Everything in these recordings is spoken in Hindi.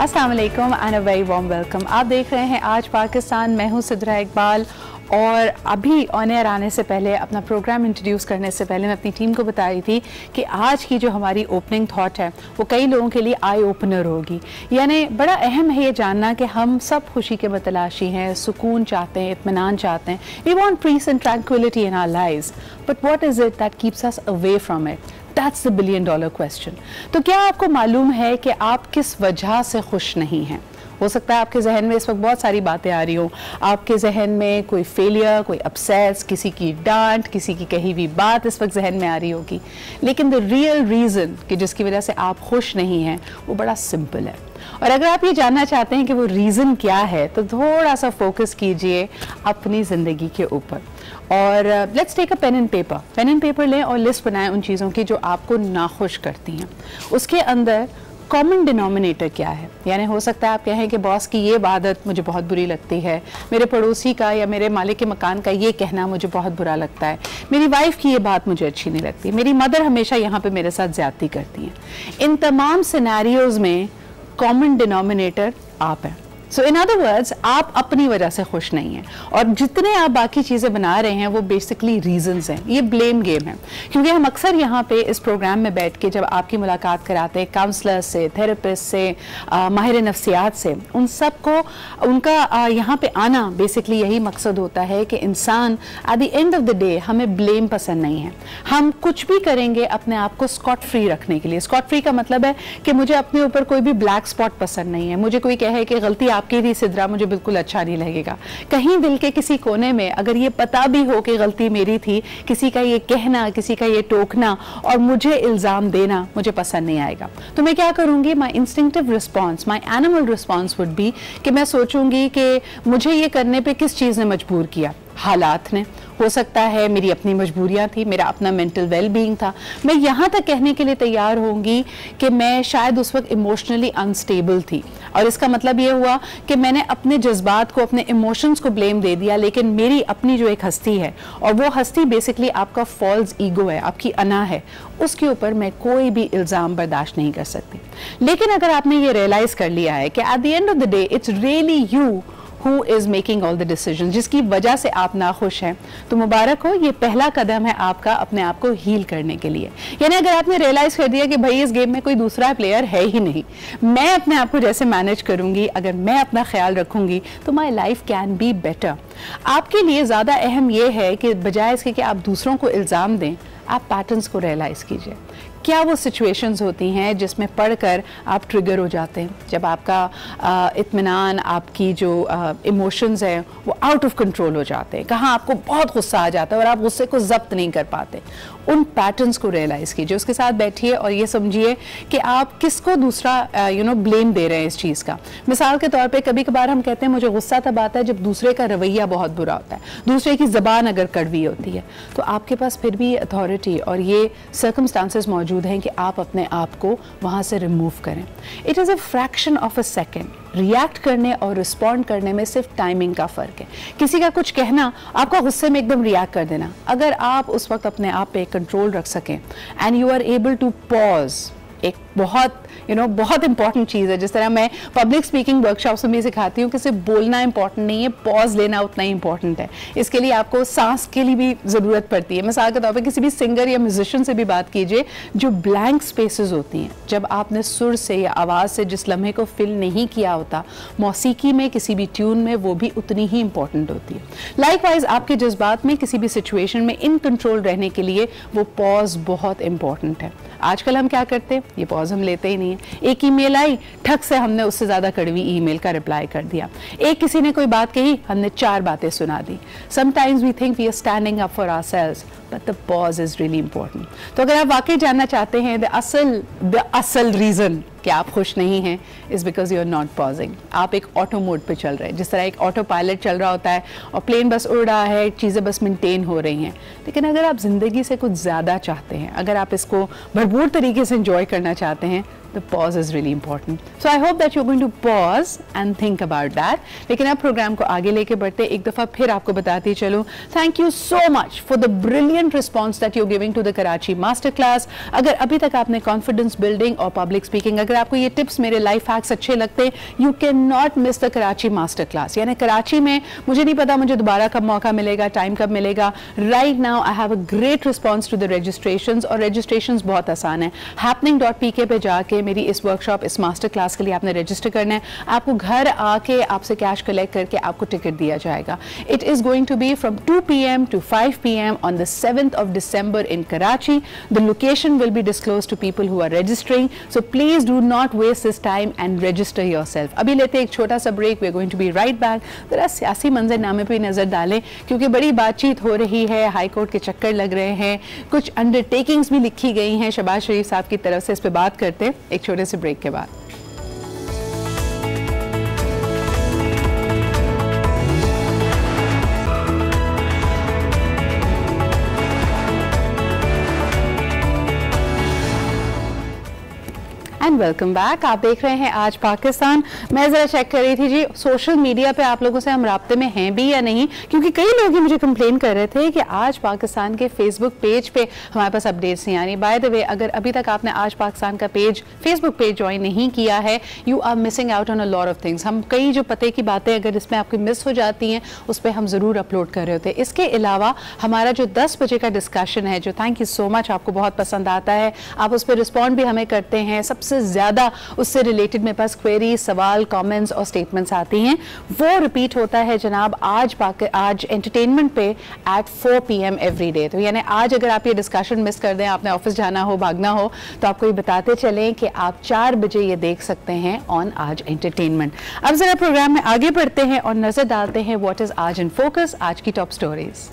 अस्सलाम वालेकुम and a very warm welcome. आप देख रहे हैं आज पाकिस्तान। मैं हूं सिद्रा इकबाल और अभी ऑन एयर आने से पहले, अपना प्रोग्राम इंट्रोड्यूस करने से पहले मैं अपनी टीम को बता रही थी कि आज की जो हमारी ओपनिंग थॉट है वो कई लोगों के लिए आई ओपनर होगी। यानी बड़ा अहम है ये जानना कि हम सब खुशी के मतलाशी हैं, सुकून चाहते हैं, इत्मीनान चाहते हैं। We want peace and tranquillity in our lives, but what is it that keeps us away from it? That's the $1 billion question। तो क्या आपको मालूम है कि आप किस वजह से खुश नहीं हैं? हो सकता है आपके जहन में इस वक्त बहुत सारी बातें आ रही हों। आपके जहन में कोई फेलियर, कोई अपसेस, किसी की डांट, किसी की कही हुई बात इस वक्त जहन में आ रही होगी। लेकिन द रियल रीज़न कि जिसकी वजह से आप खुश नहीं हैं वो बड़ा सिंपल है। और अगर आप ये जानना चाहते हैं कि वो रीज़न क्या है तो थोड़ा सा फोकस कीजिए अपनी ज़िंदगी के ऊपर और let's take a pen and paper लें और लिस्ट बनाएं उन चीज़ों की जो आपको नाखुश करती हैं। उसके अंदर कॉमन डिनोमिनेटर क्या है? यानी हो सकता है आप कहें कि बॉस की ये आदत मुझे बहुत बुरी लगती है, मेरे पड़ोसी का या मेरे मालिक के मकान का ये कहना मुझे बहुत बुरा लगता है, मेरी वाइफ की ये बात मुझे अच्छी नहीं लगती, मेरी मदर हमेशा यहाँ पे मेरे साथ ज्यादती करती हैं। इन तमाम सिनेरियोज में कॉमन डिनोमिनेटर आप हैं। सो इन अदर वर्ड्स, आप अपनी वजह से खुश नहीं हैं और जितने आप बाकी चीज़ें बना रहे हैं वो बेसिकली रीजंस हैं। ये ब्लेम गेम है, क्योंकि हम अक्सर यहाँ पे इस प्रोग्राम में बैठ के जब आपकी मुलाकात कराते हैं काउंसलर से, थेरेपिस्ट से, माहिर नफ्सियात से, उन सब को उनका यहाँ पे आना बेसिकली यही मकसद होता है कि इंसान at the end of the day, हमें ब्लेम पसंद नहीं है। हम कुछ भी करेंगे अपने आप को स्कॉट फ्री रखने के लिए। स्कॉट फ्री का मतलब है कि मुझे अपने ऊपर कोई भी ब्लैक स्पॉट पसंद नहीं है। मुझे कोई कहे कि गलती आपकी थी सिद्रा, मुझे बिल्कुल अच्छा नहीं लगेगा। कहीं दिल के किसी कोने में अगर ये पता भी हो कि गलती मेरी थी, किसी का ये कहना, किसी का ये टोकना और मुझे इल्जाम देना मुझे पसंद नहीं आएगा। तो मैं क्या करूंगी? My instinctive response, my animal response would be कि मैं सोचूंगी कि मुझे ये करने पे किस चीज़ ने मजबूर किया। हालात ने, हो सकता है मेरी अपनी मजबूरियां थी, मेरा अपना मेंटल वेल बीइंग था। मैं यहाँ तक कहने के लिए तैयार होंगी कि मैं शायद उस वक्त इमोशनली अनस्टेबल थी और इसका मतलब ये हुआ कि मैंने अपने जज्बात को, अपने इमोशंस को ब्लेम दे दिया। लेकिन मेरी अपनी जो एक हस्ती है और वो हस्ती बेसिकली आपका फॉल्स ईगो है, आपकी अना है, उसके ऊपर मैं कोई भी इल्ज़ाम बर्दाश्त नहीं कर सकती। लेकिन अगर आपने ये रियलाइज़ कर लिया है कि at the end of the day it's really you who is making all the decisions, जिसकी वजह से आप नाखुश हैं, तो मुबारक हो, ये पहला कदम है आपका अपने आप को हील करने के लिए। यानी अगर आपने रियलाइज कर दिया कि भाई इस गेम में कोई दूसरा प्लेयर है ही नहीं, मैं अपने आप को जैसे मैनेज करूंगी, अगर मैं अपना ख्याल रखूंगी तो my life can be better. आपके लिए ज़्यादा अहम यह है कि बजाय इसके कि आप दूसरों को इल्ज़ाम दें, आप पैटर्न्स को रियलाइज़ कीजिए। क्या वो सिचुएशंस होती हैं जिसमें पढ़कर आप ट्रिगर हो जाते हैं, जब आपका इत्मीनान, आपकी जो इमोशंस हैं वो आउट ऑफ कंट्रोल हो जाते हैं, कहाँ आपको बहुत गुस्सा आ जाता है और आप गुस्से को जब्त नहीं कर पाते। उन पैटर्न्स को रियलाइज़ कीजिए, उसके साथ बैठिए और ये समझिए कि आप किसको दूसरा ब्लेम दे रहे हैं इस चीज़ का। मिसाल के तौर पे कभी कभार हम कहते हैं मुझे गुस्सा तब आता है जब दूसरे का रवैया बहुत बुरा होता है, दूसरे की ज़बान अगर कड़वी होती है, तो आपके पास फिर भी अथॉरिटी और ये सर्कमस्टांसेस मौजूद हैं कि आप अपने आप को वहाँ से रिमूव करें। It is a fraction of a second. React करने और रिस्पॉन्ड करने में सिर्फ टाइमिंग का फ़र्क है। किसी का कुछ कहना, आपका गुस्से में एकदम रिएक्ट कर देना, अगर आप उस वक्त अपने आप पे कंट्रोल रख सकें and you are able to pause, एक बहुत बहुत इंपॉर्टेंट चीज़ है। जिस तरह मैं पब्लिक स्पीकिंग वर्कशॉप्स में सिखाती हूँ कि सिर्फ बोलना इंपॉर्टेंट नहीं है, पॉज लेना उतना ही इंपॉर्टेंट है। इसके लिए आपको सांस के लिए भी ज़रूरत पड़ती है। मिसाल के तौर पे किसी भी सिंगर या म्यूजिशियन से भी बात कीजिए, जो ब्लैंक स्पेसेस होती हैं, जब आपने सुर से या आवाज़ से जिस लम्हे को फिल नहीं किया होता, मौसीकी में, किसी भी ट्यून में, वो भी उतनी ही इंपॉर्टेंट होती है। लाइकवाइज आपके जज्बात में किसी भी सिचुएशन में इन कंट्रोल रहने के लिए वो पॉज बहुत इंपॉर्टेंट है। आजकल हम क्या करते हैं, ये पॉज हम लेते ही नहीं है। एक ईमेल आई, ठक से हमने उससे ज़्यादा कड़वी ईमेल का रिप्लाई कर दिया। एक किसी ने कोई बात कही, हमने 4 बातें सुना दी। Sometimes we think we are standing up for ourselves, but the pause is really important. तो अगर आप वाकई जानना चाहते हैं द असल रीज़न कि आप खुश नहीं हैं is because you are not pausing. आप एक ऑटो मोड पे चल रहे हैं, जिस तरह एक ऑटो पायलट चल रहा होता है और प्लेन बस उड़ रहा है, चीज़ें बस मेंटेन हो रही हैं। लेकिन अगर आप ज़िंदगी से कुछ ज़्यादा चाहते हैं, अगर आप इसको भरपूर तरीके से इंजॉय करना चाहते हैं, the pause is really important. So I hope that you're going to pause and think about that. लेकिन अब प्रोग्राम को आगे लेके बढ़ते एक दफ़ा फिर आपको बताती चलूँ, thank you so much for the brilliant response that you're giving to the Karachi master class. अगर अभी तक आपने confidence building और public speaking, अगर आपको ये tips मेरे life hacks अच्छे लगते, you cannot miss the Karachi master class. यानी कराची में मुझे नहीं पता मुझे दोबारा कब मौका मिलेगा, टाइम कब मिलेगा. Right now I have a great response to the registrations और registrations बहुत आसान है. happening.pk पे जाके मेरी इस वर्कशॉप, इस मास्टर क्लास के लिए आपने रजिस्टर करना है. आपको घर आके आपसे कैश कलेक्ट करके आपको टिकट दिया जाएगा. It is going to be from 2 PM to 5 PM on the 7th of December in Karachi. The location will be disclosed to people who are registering. So please do not waste this time and register yourself. अभी लेते एक छोटा सा break. We are going to be right back. जरा सियासी मंजरनामे पे नजर डालें क्योंकि बड़ी बातचीत हो रही है, हाई कोर्ट के चक्कर लग रहे हैं, कुछ अंडरटेकिंग्स भी लिखी गई हैं शहबाज शरीफ साहब की तरफ से. इस पे बात करते हैं एक छोटे से ब्रेक के बाद. And welcome back. आप देख रहे हैं आज पाकिस्तान. मैं ज़रा चेक कर रही थी जी सोशल मीडिया पे आप लोगों से हम राब्ते में हैं भी या नहीं, क्योंकि कई लोग ही मुझे कंप्लेन कर रहे थे कि आज पाकिस्तान के फेसबुक पेज पे हमारे पास अपडेट्स नहीं आ रही. बाय द वे, अगर अभी तक आपने आज पाकिस्तान का पेज, फेसबुक पेज ज्वाइन नहीं किया है, you are missing out on a lot of things. हम कई जो पते की बातें अगर इसमें आपकी मिस हो जाती हैं उस पर हम ज़रूर अपलोड कर रहे होते हैं. इसके अलावा हमारा जो 10 बजे का डिस्कशन है, जो थैंक यू सो मच, आपको बहुत पसंद आता है, आप उस पर रिस्पॉन्ड भी हमें करते हैं. सबसे ज़्यादा उससे रिलेटेड मेरे पास क्वेरी, सवाल, कमेंट्स और स्टेटमेंट्स आती हैं. वो रिपीट होता है जनाब आज एंटरटेनमेंट पे एट 4 PM एवरी डे. तो यानी आज अगर आप ये डिस्कशन मिस कर दें, आपने ऑफिस जाना हो, भागना हो, तो आपको ये बताते चलें कि आप 4 बजे ये देख सकते हैं ऑन आज एंटरटेनमेंट. अब जरा प्रोग्राम में आगे बढ़ते हैं और नजर डालते हैं व्हाट इज आज इन फोकस, आज की टॉप स्टोरीज.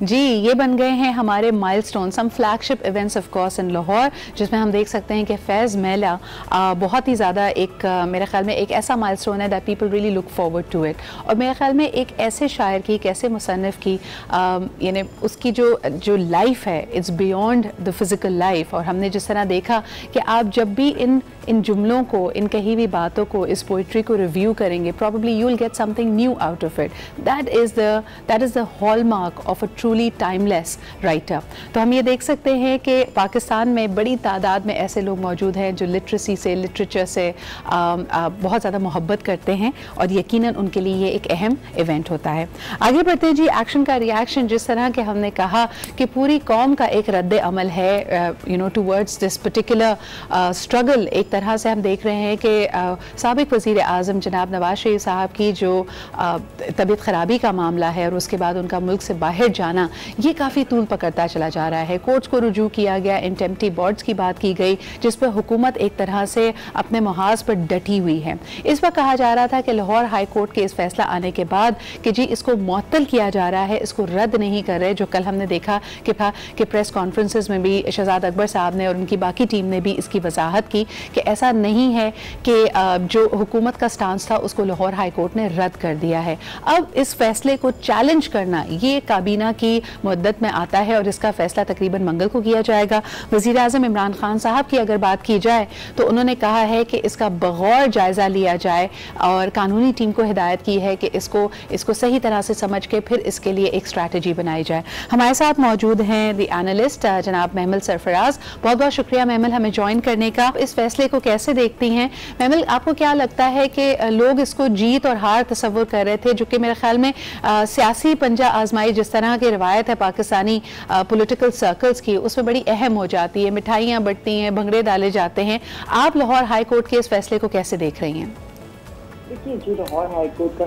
जी, ये बन गए हैं हमारे milestone, some flagship events of course in Lahore, जिसमें हम देख सकते हैं कि फैज़ मेला बहुत ही ज़्यादा एक मेरे ख्याल में एक ऐसा माइलस्टोन है that people really look forward to it. और मेरे ख्याल में एक ऐसे शायर की, एक ऐसे मुसन्निफ़ की, यानी उसकी जो लाइफ है it's beyond the physical life. और हमने जिस तरह देखा कि आप जब भी इन जुमलों को, इन कही हुई बातों को, इस पोइट्री को रिव्यू करेंगे, probably you will get something new out of it. That is the hallmark of a truly timeless writer. तो हम ये देख सकते हैं कि पाकिस्तान में बड़ी तादाद में ऐसे लोग मौजूद हैं जो लिटरेसी से, लिटरेचर से बहुत ज़्यादा मोहब्बत करते हैं और यकीनन उनके लिए ये एक अहम इवेंट होता है. आगे बढ़ते हैं जी. एक्शन का रिएक्शन, जिस तरह के हमने कहा कि पूरी कौम का एक रद्द अमल है टूवर्ड्स दिस पर्टिकुलर स्ट्रगल. एक तरह से हम देख रहे हैं कि साबिक वज़ीर आज़म जनाब नवाज शरीफ साहब की जो तबीयत ख़राबी का मामला है और उसके बाद उनका मुल्क से बाहर जाना, ये काफ़ी तूल पकड़ता चला जा रहा है. कोर्ट्स को रुजू किया गया, इंटेम्प्टी बॉर्ड्स की बात की गई, जिस पर हुकूमत एक तरह से अपने मुहाज पर डटी हुई है. इस पर कहा जा रहा था कि लाहौर हाई कोर्ट के इस फैसला आने के बाद कि जी इसको मुअत्तल किया जा रहा है, इसको रद्द नहीं कर रहे, जो कल हमने देखा कि प्रेस कॉन्फ्रेंसेस में भी शहजाद अकबर साहब ने और उनकी बाकी टीम ने भी इसकी वजाहत की कि ऐसा नहीं है कि जो हुकूमत का स्टांस था उसको लाहौर हाई कोर्ट ने रद्द कर दिया है. अब इस फैसले को चैलेंज करना ये काबीना की मुद्दत में आता है और इसका फैसला तकरीबन मंगल को किया जाएगा. वज़ीर आज़म इमरान खान साहब की अगर बात की जाए तो उन्होंने कहा है कि इसका बगौर जायज़ा लिया जाए और कानूनी टीम को हिदायत की है कि इसको सही तरह से समझ के फिर इसके लिए एक स्ट्रैटेजी बनाई जाए. हमारे साथ मौजूद हैं द एनालिस्ट जनाब महमल सरफराज. बहुत बहुत शुक्रिया महमल हमें ज्वाइन करने का. इस फैसले को कैसे देखती हैं महमल? आपको क्या लगता है कि लोग इसको जीत और हार तस्वुर कर रहे थे, जो कि मेरे ख्याल में सियासी पंजा आजमाई जिस तरह की रवायत है पाकिस्तानी पॉलिटिकल सर्कल्स की, उसमें बड़ी अहम हो जाती है, मिठाइयाँ बंटती हैं, भंगड़े डाले जाते हैं. आप लाहौर हाई कोर्ट के इस फैसले को कैसे देख रही हैं? देखिए, जो लाहौर हाई कोर्ट का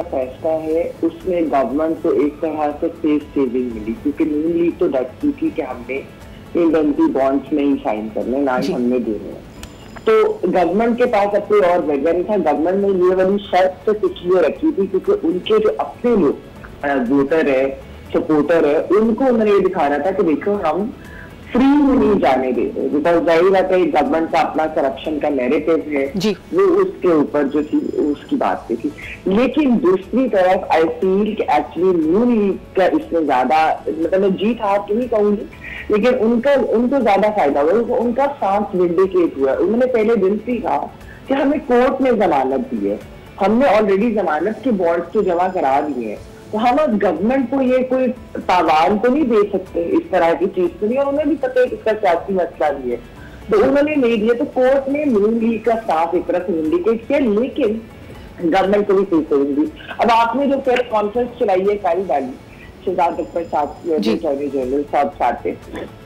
फैसला है उसमें गवर्नमेंट को एक तरह से फेस सेविंग मिली, क्योंकि नून लीग तो डट चुकी कि हमने इंडेंटी बॉन्ड्स में ही साइन करने, ना ही हमने देने. तो गवर्नमेंट के पास अब कोई और वजह नहीं था. गवर्नमेंट ने ये वाली शर्त तो कुछ लिए रखी थी क्योंकि उनके जो अपने लोग वोटर है, सपोर्टर है, उनको उन्होंने ये दिखाना था कि देखो हम फ्री में नहीं जाने दे रहे, बिकॉज जाहिर है कि गवर्नमेंट का अपना करप्शन का नैरेटिव है वो उसके ऊपर जो थी उसकी बात पे थी। लेकिन दूसरी तरफ आई फील कि एक्चुअली नून लीग का इसमें ज्यादा, मतलब मैं जीत हार तो नहीं कहूंगी, लेकिन उनको ज्यादा फायदा हुआ, उनका सांस विंडिकेट हुआ। उन्होंने पहले दिन से कहा कि हमें कोर्ट ने जमानत दी है, हमने ऑलरेडी जमानत के बॉन्ड्स तो जमा करा दिए हैं, तो हम गवर्नमेंट को ये कोई तावान तो नहीं दे सकते इस तरह की चीज को नहीं, और उन्हें भी पता है इसका सियासी मसला भी है, तो उन्होंने नहीं दिया। तो कोर्ट ने नून लीग का साफ एक तरह से इंडिकेट किया, लेकिन गवर्नमेंट को भी फीस दी। अब आपने जो प्रेस कॉन्फ्रेंस चलाई है कल वाली, शहजाद अख्तर साहब अटॉर्नी जनरल साहब साथ थे,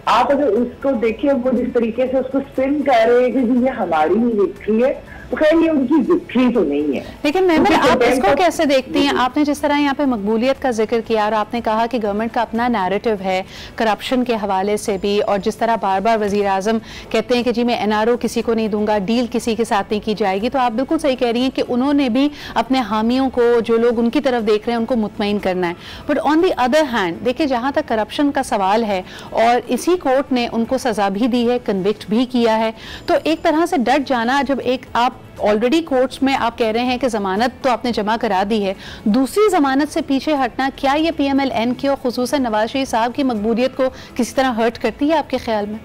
आप अगर उसको देखिए वो जिस तरीके से उसको स्पिन कर रहे हैं कि ये हमारी ही विक्ट्री है, तो खैर ये उनकी विक्ट्री तो नहीं है। लेकिन मैम आप इसको कैसे देखती हैं? आपने जिस तरह यहाँ पे मकबूलियत का जिक्र किया और आपने कहा कि गवर्नमेंट का अपना नैरेटिव है करप्शन के हवाले से भी, और जिस तरह बार बार वजीर आजम कहते हैं कि जी मैं एनआरओ किसी को नहीं दूंगा, डील किसी के साथ नहीं की जाएगी, तो आप बिल्कुल सही कह रही हैं कि उन्होंने भी अपने हामियों को, जो लोग उनकी तरफ देख रहे हैं, उनको मुतमईन करना है। But on the other hand देखिए, जहाँ तक करप्शन का सवाल है और इसी कोर्ट ने उनको सजा भी दी है, कन्विक्ट भी किया है, तो एक तरह से डट जाना, जब एक आप ऑलरेडी कोर्ट्स में आप कह रहे हैं कि जमानत तो आपने जमा करा दी है, दूसरी जमानत से पीछे हटना, क्या ये PMLN की और खुसूसन नवाज शरीफ साहब की मकबूलियत को किसी तरह हर्ट करती है आपके ख्याल में?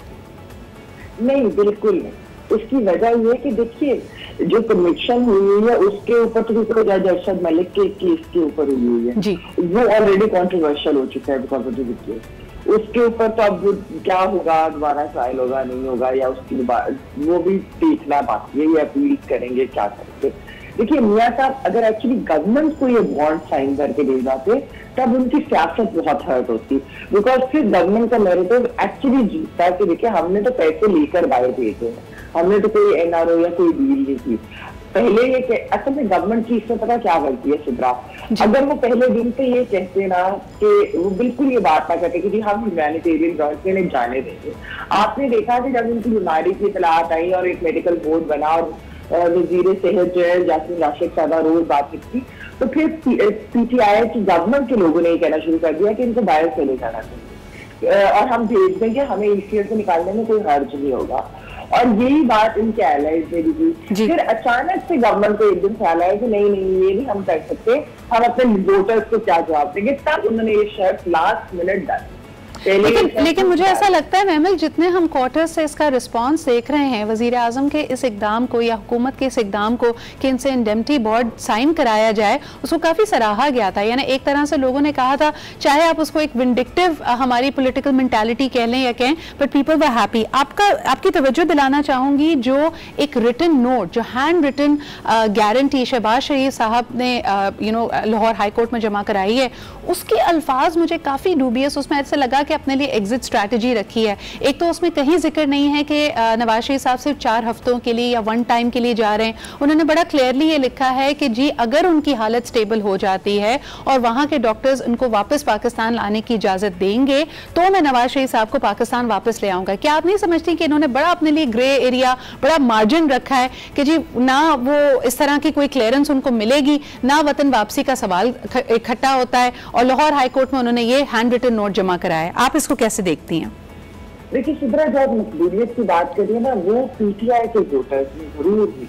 नहीं, बिल्कुल नहीं। उसकी वजह ये है कि देखिए जो कन्विक्शन हुई है उसके ऊपर तो जज अरशद मलिक के केस के ऊपर हुई है जी, वो ऑलरेडी कॉन्ट्रोवर्शियल हो चुका है बिकॉज ऑफ द केस। उसके ऊपर तो अब क्या होगा, दोबारा ट्रायल होगा नहीं होगा, या उसके बाद वो भी देखना बाकी है, ये अपील करेंगे क्या करेंगे। देखिए मियां साहब अगर एक्चुअली गवर्नमेंट को ये बॉन्ड साइन करके दे जाते तब उनकी सियासत बहुत हर्ट होती, बिकॉज फिर गवर्नमेंट का नैरेटिव एक्चुअली जीतता है कि देखिए हमने तो पैसे लेकर बाहर भेजे हैं, हमने तो कोई एनआरओ या कोई डील नहीं की। पहले ये असल में गवर्नमेंट की इसमें पता क्या गलती है सिद्रा, अगर वो पहले दिन से ये कहते ना कि वो बिल्कुल ये बात ना करते कि जी हम ह्यूमैनिटेरियन ग्राउंड पे नहीं जाने देंगे। आपने देखा कि जब उनकी बीमारी की इतलात आई और एक मेडिकल बोर्ड बना और वजीर सेहत जो है जासिम राशिद साहब रोज बातचीत की, तो फिर PTI की गवर्नमेंट के लोगों ने कहना शुरू कर दिया कि इनको बाहर चले जाना चाहिए और हम भेज देंगे, हमें ECL से निकालने में कोई हर्ज नहीं होगा। और यही बात इनके एलाइज ने भी की। फिर अचानक से गवर्नमेंट को एक दिन ख्याल आया कि नहीं ये नहीं हम कर सकते, हम अपने वोटर्स को क्या जवाब देंगे, तब उन्होंने ये शर्त लास्ट मिनट डाली। लेकिन मुझे ऐसा लगता है महमिल, जितने हम क्वार्टर से इसका रिस्पांस देख रहे हैं वजीर आजम के इस इकदाम को या हुकूमत के इस इकदाम को कि इनसे इंडेमनिटी बॉन्ड साइन कराया जाए, उसको काफ़ी सराहा गया था। यानी एक तरह से लोगों ने कहा था, चाहे आप उसको एक विंडिक्टिव हमारी पॉलिटिकल मेंटालिटी कह लें या कहें, बट पीपल वर हैप्पी। आपकी तवज्जो दिलाना चाहूँगी, जो एक रिटन नोट, जो हैंड रिटन गारंटी शहबाज शरीफ साहब ने लाहौर हाई कोर्ट में जमा कराई है, उसके अल्फाज मुझे काफ़ी डूबियस, उसमें ऐसे लगा कि अपने लिए एग्जिट स्ट्रैटेजी रखी है। एक तो उसमें कहीं जिक्र नहीं है कि नवाज शरीफ साहब सिर्फ 4 हफ्तों के लिए या 1 टाइम के लिए जा रहे हैं। उन्होंने बड़ा क्लियरली ये लिखा है कि जी अगर उनकी हालत स्टेबल हो जाती है और वहां के डॉक्टर्स उनको वापस पाकिस्तान लाने की इजाजत देंगे तो मैं नवाज शरीफ साहब को पाकिस्तान वापस ले आऊंगा। क्या आप नहीं समझती कि इन्होंने बड़ा अपने लिए ग्रे एरिया, बड़ा मार्जिन रखा है कि जी ना वो इस तरह की कोई क्लियरेंस उनको मिलेगी, ना वतन वापसी का सवाल इकट्ठा होता है, और लाहौर हाई कोर्ट में उन्होंने ये हैंड रिटन नोट जमा कराया है। आप इसको कैसे देखती हैं? देखिए सिद्रा, जब मकबूलियत की बात करिए ना, वो PTI के वोटर्स में जरूर हुई,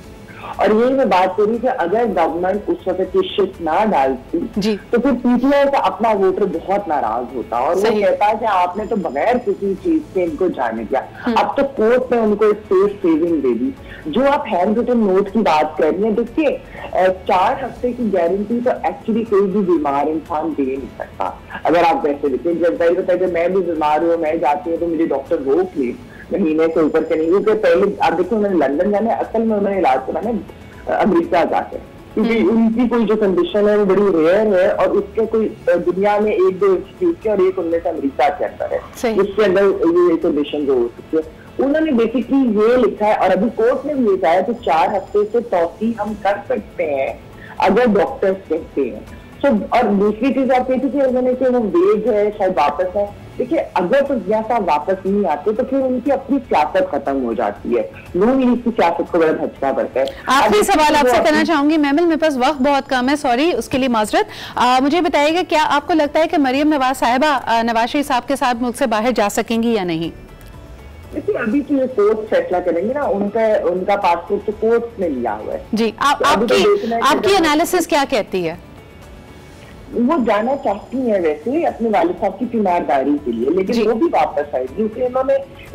और यही मैं बात करूँ कि अगर गवर्नमेंट उस वक्त की शिफ्ट ना डालती तो फिर PTI का अपना वोटर बहुत नाराज होता और वो कहता कि आपने तो बगैर किसी चीज के इनको जाने दिया। अब तो कोर्ट ने उनको एक सेफ सेविंग दे दी। जो आप हैंड रिटन नोट की बात कर रही है, देखिए 4 हफ्ते की गारंटी तो एक्चुअली कोई भी बीमार इंसान दे नहीं सकता। अगर आप वैसे देखिए, जब वही बताइए मैं भी बीमार हूँ, मैं जाती हूँ तो मुझे डॉक्टर रोक ले महीने से ऊपर के नहीं, क्योंकि पहले आप देखिए उन्होंने लंदन जाने, असल में उन्होंने इलाज कराने अमेरिका जाके, क्योंकि उनकी कोई जो कंडीशन है वो बड़ी रेयर है और उसके कोई दुनिया में 1-2 इंस्टीट्यूट के और एक उनमें से अमेरिका के अंदर है जिसके अंदर ये कंडीशन जो हो सकती है। उन्होंने बेसिकली ये लिखा है और अभी कोर्ट ने भी लिखा है कि 4 हफ्ते से तौसीह हम कर सकते हैं अगर डॉक्टर्स कहते हैं। और दूसरी चीज आप कहती थी उन्होंने कि वो वेज है शायद वापस है। देखिए अगर तो जिया साहब वापस नहीं आते तो फिर उनकी अपनी सियासत खत्म हो जाती है, नून लीग की सियासत को बड़ा झटका पड़ता है। आखिरी सवाल आपसे करना चाहूंगी महमिल, मेरे पास वक्त बहुत कम है, सॉरी उसके लिए माजरत। मुझे बताइएगा, क्या आपको लगता है कि मरियम नवाज साहिबा नवाज शरीफ साहब के साथ मुल्क से बाहर जा सकेंगी या नहीं? देखिए अभी तो ये कोर्ट फैसला करेंगे ना, उनका पासपोर्ट तो कोर्ट में लिया हुआ है जी। आपकी एनालिसिस क्या कहती है? वो जाना चाहती है वैसे अपने वालिद साहब की तीमारदारी के लिए, लेकिन वो भी वापस आए क्योंकि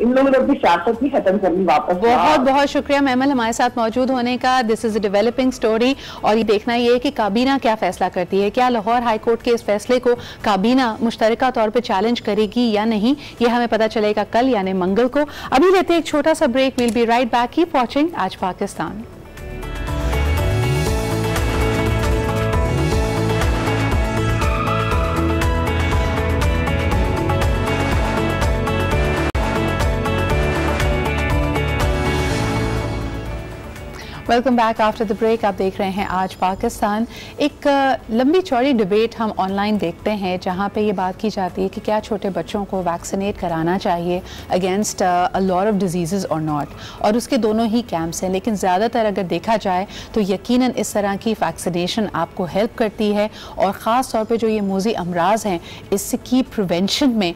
इन लोगों ने अपनी सियासत भी खत्म करनी वापस। बहुत बहुत शुक्रिया महमल हमारे साथ मौजूद होने का। This is a developing story और ये देखना ये है कि काबीना क्या फैसला करती है। क्या लाहौर हाई कोर्ट के इस फैसले को काबीना मुश्तरका तौर पर चैलेंज करेगी या नहीं, ये हमें पता चलेगा कल यानी मंगल को। अभी लेते हैं एक छोटा सा break. Will be right back. Keep watching Aaj Pakistan. Welcome back after the break. आप देख रहे हैं आज पाकिस्तान। एक लंबी चौड़ी डिबेट हम ऑनलाइन देखते हैं जहां पे ये बात की जाती है कि क्या छोटे बच्चों को वैक्सीनेट कराना चाहिए against a lot of disease और नॉट, और उसके दोनों ही कैंप्स हैं। लेकिन ज़्यादातर अगर देखा जाए तो यकीनन इस तरह की वैक्सीनेशन आपको हेल्प करती है और ख़ास तौर पर जो ये मूजी अमराज हैं इसकी प्रिवेंशन में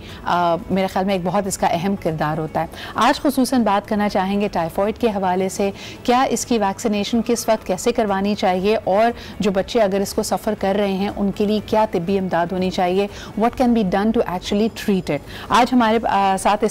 मेरे ख्याल में एक बहुत इसका अहम किरदार होता है। आज खुसूसन बात करना चाहेंगे टाइफॉइड के हवाले से। क्या इसकी वैक्सीनेशन किस वक्त कैसे करवानी चाहिए और जो बच्चे अगर इसको सफ़र कर रहे हैं उनके लिए क्या तिब्बी इमदाद होनी चाहिए, what can be done to actually treat it. आज हमारे साथ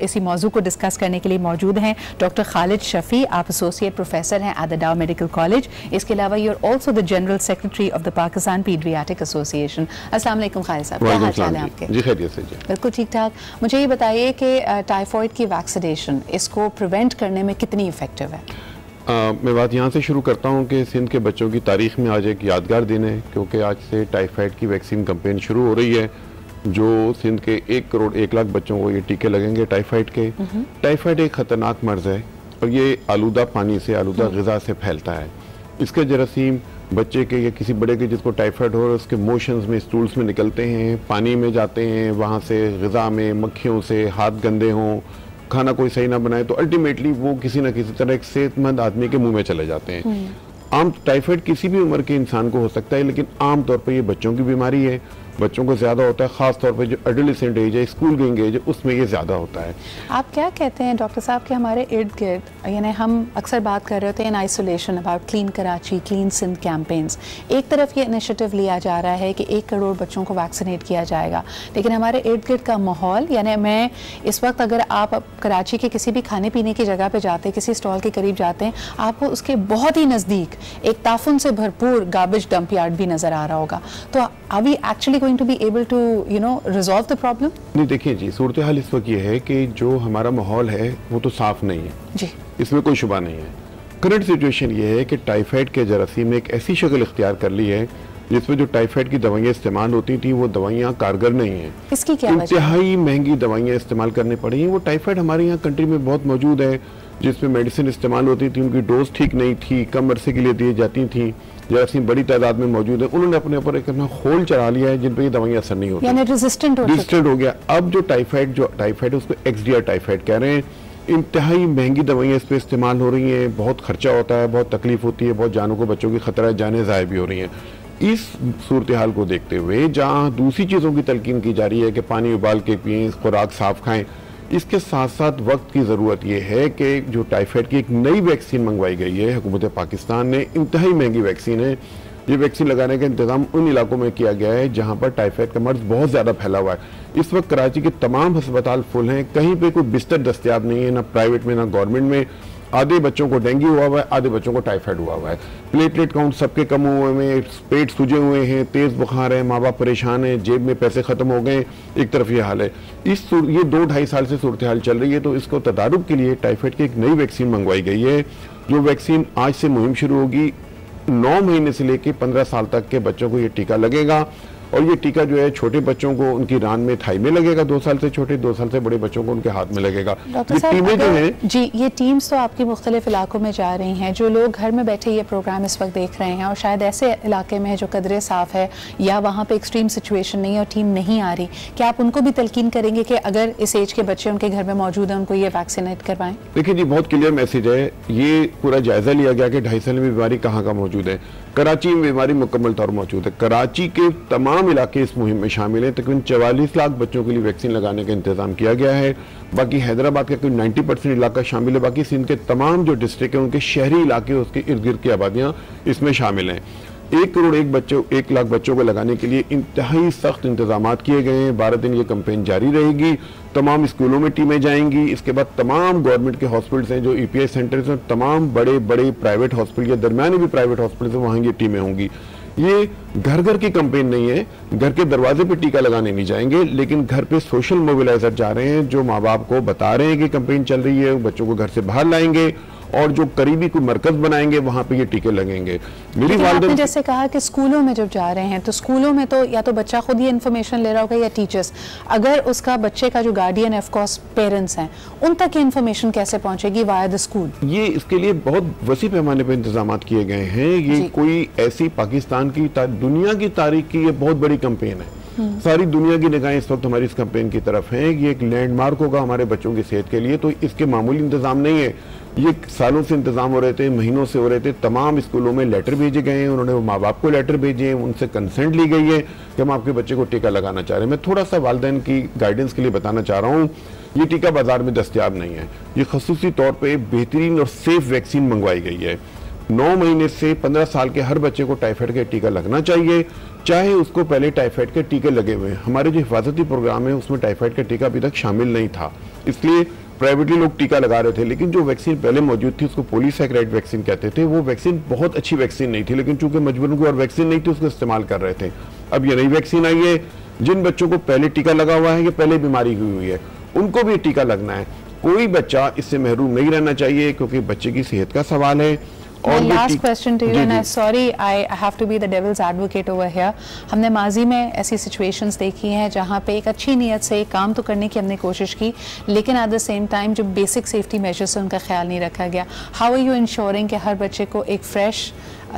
इसी मौजू को डिस्कस करने के लिए मौजूद हैं डॉक्टर खालिद शफी। आप एसोसिएट प्रोफेसर हैं at the Dow medical college. इसके अलावा you are also the general secretary of the Pakistan paediatric association. अस्सलाम वालेकुम खालिद साहब, क्या हाल चाल है आपके? जी खैरियत से जी। बिल्कुल ठीक ठाक। मुझे ये बताइए कि टाइफॉइड की वैक्सीनेशन इसको प्रिवेंट करने में कितनी इफेक्टिव है? मैं बात यहाँ से शुरू करता हूँ कि सिंध के बच्चों की तारीख में आज एक यादगार दिन है, क्योंकि आज से टाइफाइड की वैक्सीन कैंपेन शुरू हो रही है। जो सिंध के 1 करोड़ 1 लाख बच्चों को ये टीके लगेंगे टाइफाइड के। टाइफाइड एक ख़तरनाक मर्ज है और ये आलूदा पानी से, आलूदा ग़िज़ा से फैलता है। इसके जरासीम बच्चे के या किसी बड़े के जिसको टाइफाइड हो, उसके मोशंस में, स्टूल्स में निकलते हैं, पानी में जाते हैं, वहाँ से ग़िज़ा में मक्खियों से हाथ गंदे हों, खाना कोई सही ना बनाए तो अल्टीमेटली वो किसी ना किसी तरह एक सेहतमंद आदमी के मुंह में चले जाते हैं। आम टाइफाइड किसी भी उम्र के इंसान को हो सकता है, लेकिन आम तौर पर ये बच्चों की बीमारी है, बच्चों को ज़्यादा होता है, ख़ास तौर पे जो एडोलेसेंट एज है, स्कूल गोइंग एज है, उसमें ये ज़्यादा होता है। आप क्या कहते हैं डॉक्टर साहब कि हमारे इर्द गिर्द, यानी हम अक्सर बात कर रहे होते हैं in isolation about clean Karachi, clean Sindh campaigns. एक तरफ ये इनिशिएटिव लिया जा रहा है कि 1 करोड़ बच्चों को वैक्सीनेट किया जाएगा, लेकिन हमारे इर्द गिर्द का माहौल, यानी मैं इस वक्त अगर आप कराची के किसी भी खाने पीने की जगह पर जाते हैं, किसी स्टॉल के करीब जाते हैं, आपको उसके बहुत ही नज़दीक एक ताफुन से भरपूर गार्बेज डंप यार्ड भी नज़र आ रहा होगा। तो are we actually going to be able to resolve the problem? नहीं, देखिए जी, सूरत हाल इस वक्त ये है कि जो हमारा माहौल है वो तो साफ नहीं है जी, इसमें कोई शुबा नहीं है। करंट सिचुएशन ये है कि टाइफाइड के जरासीम ने एक ऐसी शक्ल इख्तियार कर ली है जिसमें जो टाइफाइड की दवाइयाँ इस्तेमाल होती थी वो दवाइयाँ कारगर नहीं है। इसकी क्या वजह? इंतहाई महंगी दवाइयाँ इस्तेमाल करनी पड़ी हैं। वो टाइफाइड हमारे यहाँ कंट्री में बहुत मौजूद है, जिसमें मेडिसिन इस्तेमाल होती थी, उनकी डोज ठीक नहीं थी, कम अरसे के लिए दी जाती थी, जरासीम बड़ी तादाद में मौजूद है। उन्होंने अपने ऊपर एक अपना खोल चढ़ा लिया है जिन पर ये दवाइयाँ असर नहीं होती, यानी रेजिस्टेंट हो गया। अब जो टाइफाइड है उसको XDR टाइफाइड कह रहे हैं। इंतहाई महंगी दवाइयाँ इस पर इस्तेमाल हो रही हैं, बहुत खर्चा होता है, बहुत तकलीफ होती है, बहुत जानों को बच्चों की खतरा, जाने ज़ाय भी हो रही हैं। इस सूरत हाल को देखते हुए जहाँ दूसरी चीज़ों की तलकीन की जा रही है कि पानी उबाल के पिएं, खुराक साफ खाएं, इसके साथ साथ वक्त की ज़रूरत यह है कि जो टाइफाइड की एक नई वैक्सीन मंगवाई गई है हुकूमत पाकिस्तान ने, इंतहाई महंगी वैक्सीन है। ये वैक्सीन लगाने का इंतजाम उन इलाकों में किया गया है जहाँ पर टाइफाइड का मर्ज बहुत ज़्यादा फैला हुआ है। इस वक्त कराची के तमाम अस्पताल फुल हैं, कहीं पे कोई बिस्तर दस्तयाब नहीं है, ना प्राइवेट में ना गवर्नमेंट में। आधे बच्चों को डेंगू हुआ हुआ है, आधे बच्चों को टाइफाइड हुआ हुआ है। प्लेटलेट काउंट सबके कम हुए हैं, पेट सूजे हुए हैं, तेज बुखार है, माँ बाप परेशान हैं, जेब में पैसे खत्म हो गए। एक तरफ ये हाल है। ये 2-2.5 साल से सूरत हाल चल रही है, तो इसको तदारुक के लिए टाइफाइड की एक नई वैक्सीन मंगवाई गई है। जो वैक्सीन आज से मुहिम शुरू होगी, 9 महीने से लेकर 15 साल तक के बच्चों को ये टीका लगेगा। और ये टीका जो है छोटे बच्चों को उनकी रान में, थाई में लगेगा, 2 साल से छोटे, 2 साल से बड़े बच्चों को उनके हाथ में लगेगा। डॉक्टर साहब, टीमें जो हैं जी, ये टीम्स तो आपकी मुख्तलिफ इलाकों में जा रही हैं। जो लोग घर में बैठे ये प्रोग्राम इस वक्त देख रहे हैं और शायद ऐसे इलाके में है जो कदरे साफ है या वहाँ पे एक्सट्रीम सिचुएशन नहीं है और टीम नहीं आ रही, क्या आप उनको भी तलकीन करेंगे कि अगर इस एज के बच्चे उनके घर में मौजूद हैं उनको ये वैक्सीनेट करवाएं? देखिए जी, बहुत क्लियर मैसेज है। ये पूरा जायजा लिया गया कि 2.5 साल में बीमारी कहाँ कहाँ मौजूद है। कराची में बीमारी मुकम्मल तौर मौजूद है। कराची के तमाम तमाम इलाके इस मुहिम में शामिल हैं। तकरीबन 44 लाख बच्चों के लिए वैक्सीन लगाने का इंतजाम किया गया है। बाकी हैदराबाद का कोई 90% इलाका शामिल है। बाकी सिंध के तमाम जो डिस्ट्रिक्ट हैं उनके शहरी इलाके, उसके इर्द गिर्द की आबादियाँ इसमें शामिल हैं। 1 करोड़ 1 लाख बच्चों को लगाने के लिए इंतहाई सख्त इंतजाम किए गए हैं। 12 दिन ये कैंपेन जारी रहेगी। तमाम स्कूलों में टीमें जाएंगी। इसके बाद तमाम गवर्नमेंट के हॉस्पिटल्स हैं जो EPI सेंटर्स हैं, तमाम बड़े बड़े प्राइवेट हॉस्पिटल या दरमियानी भी प्राइवेट हॉस्पिटल्स हैं, वहाँ ये टीमें होंगी। ये घर घर की कैंपेन नहीं है, घर के दरवाजे पे टीका लगाने नहीं जाएंगे, लेकिन घर पे सोशल मोबिलाइजर जा रहे हैं जो माँ बाप को बता रहे हैं कि कैंपेन चल रही है। बच्चों को घर से बाहर लाएंगे और जो करीबी कोई मरकज बनाएंगे वहां पे ये टीके लगेंगे। मेरी आपने जैसे कहा कि स्कूलों में जब जा रहे हैं तो स्कूलों में तो या तो बच्चा खुद ही इन्फॉर्मेशन ले रहा होगा या टीचर्स, अगर उसका बच्चे का जो गार्डियन ऑफ कोर्स पेरेंट्स हैं, उन तक ये इन्फॉर्मेशन कैसे पहुंचेगी वाया द स्कूल? ये इसके लिए बहुत वसी पैमाने पर इंतजाम किए गए हैं। ये कोई ऐसी पाकिस्तान की दुनिया की तारीख की ये बहुत बड़ी कैंपेन है। सारी दुनिया की निगाहें इस वक्त हमारी इस कैंपेन की तरफ हैं। ये एक लैंडमार्क होगा हमारे बच्चों की सेहत के लिए। तो इसके मामूली इंतजाम नहीं है, ये सालों से इंतजाम हो रहे थे, महीनों से हो रहे थे। तमाम स्कूलों में लेटर भेजे गए हैं, उन्होंने माँ बाप को लेटर भेजे हैं, उनसे कंसेंट ली गई है कि हम आपके बच्चे को टीका लगाना चाह रहे हैं। मैं थोड़ा सा वालिदैन की गाइडेंस के लिए बताना चाह रहा हूँ, ये टीका बाजार में दस्तयाब नहीं है। ये खसूसी तौर पर बेहतरीन और सेफ वैक्सीन मंगवाई गई है। 9 महीने से 15 साल के हर बच्चे को टाइफाइड का टीका लगना चाहिए, चाहे उसको पहले टाइफाइड के टीके लगे हुए हैं। हमारे जो हिफाजती प्रोग्राम है उसमें टाइफाइड का टीका अभी तक शामिल नहीं था, इसलिए प्राइवेटली लोग टीका लगा रहे थे। लेकिन जो वैक्सीन पहले मौजूद थी उसको पॉलीसैकेराइड वैक्सीन कहते थे। वो वैक्सीन बहुत अच्छी वैक्सीन नहीं थी, लेकिन चूंकि मजबूरन कोई और वैक्सीन नहीं थी उसको इस्तेमाल कर रहे थे। अब ये नई वैक्सीन आई है, जिन बच्चों को पहले टीका लगा हुआ है या पहले बीमारी हुई है उनको भी टीका लगना है। कोई बच्चा इससे महरूम नहीं रहना चाहिए, क्योंकि बच्चे की सेहत का सवाल है। My last question to you, and I'm sorry I have to be the devil's advocate over here. हमने माजी में ऐसी situations देखी हैं जहाँ पे एक अच्छी नीयत से काम तो करने की हमने कोशिश की, लेकिन at the same time जो basic safety measures है उनका ख्याल नहीं रखा गया। How are you ensuring कि हर बच्चे को एक fresh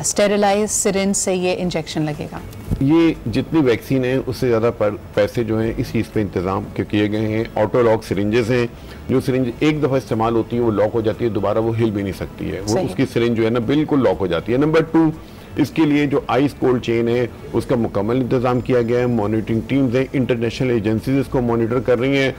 sterilized syringe से ये इंजेक्शन लगेगा? ये जितनी वैक्सीन है उससे ज़्यादा पैसे जो हैं इस चीज़ पे इंतज़ाम किए गए हैं। ऑटो लॉक सिरिंजेस हैं, जो सिरिंज एक दफ़ा इस्तेमाल होती है वो लॉक हो जाती है, दोबारा वो हिल भी नहीं सकती है। वो उसकी सिरिंज जो है ना बिल्कुल लॉक हो जाती है। नंबर 2, इसके लिए जो आइस कोल्ड चेन है उसका मुकम्मल इंतज़ाम किया गया है। मॉनिटरिंग टीम्स हैं, इंटरनेशनल एजेंसीज इसको मॉनिटर कर रही हैं।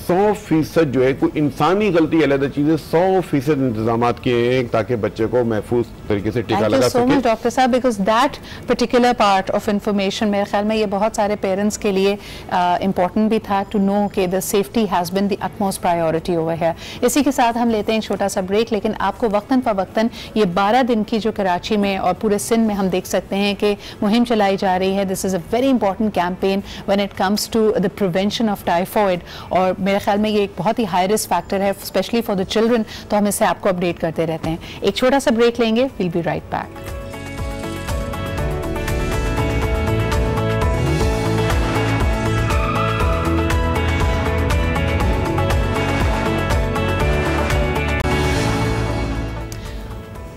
100% जो है कोई इंसानी गलती अलग चीज़ है, 100% इंतजाम किए हैं ताकि बच्चे को महफूज तरीके से टीका लगा सके। डॉक्टर साहब, because that particular part of information मेरे ख्याल में ये बहुत सारे पेरेंट्स के लिए इंपॉर्टेंट भी था टू नो कि the safety has been the utmost priority over है। इसी के साथ हम लेते हैं छोटा सा ब्रेक, लेकिन आपको वक्तन फवक्तन ये 12 दिन की जो कराची में और पूरे सिंध में हम देख सकते हैं कि मुहिम चलाई जा रही है। This is a very important campaign when it comes to the prevention of typhoid, और मेरे ख्याल में ये एक बहुत ही हाई रिस्क फैक्टर है स्पेशली फॉर द चिल्ड्रन। तो हम इससे आपको अपडेट करते रहते हैं। एक छोटा सा ब्रेक लेंगे, will be right back.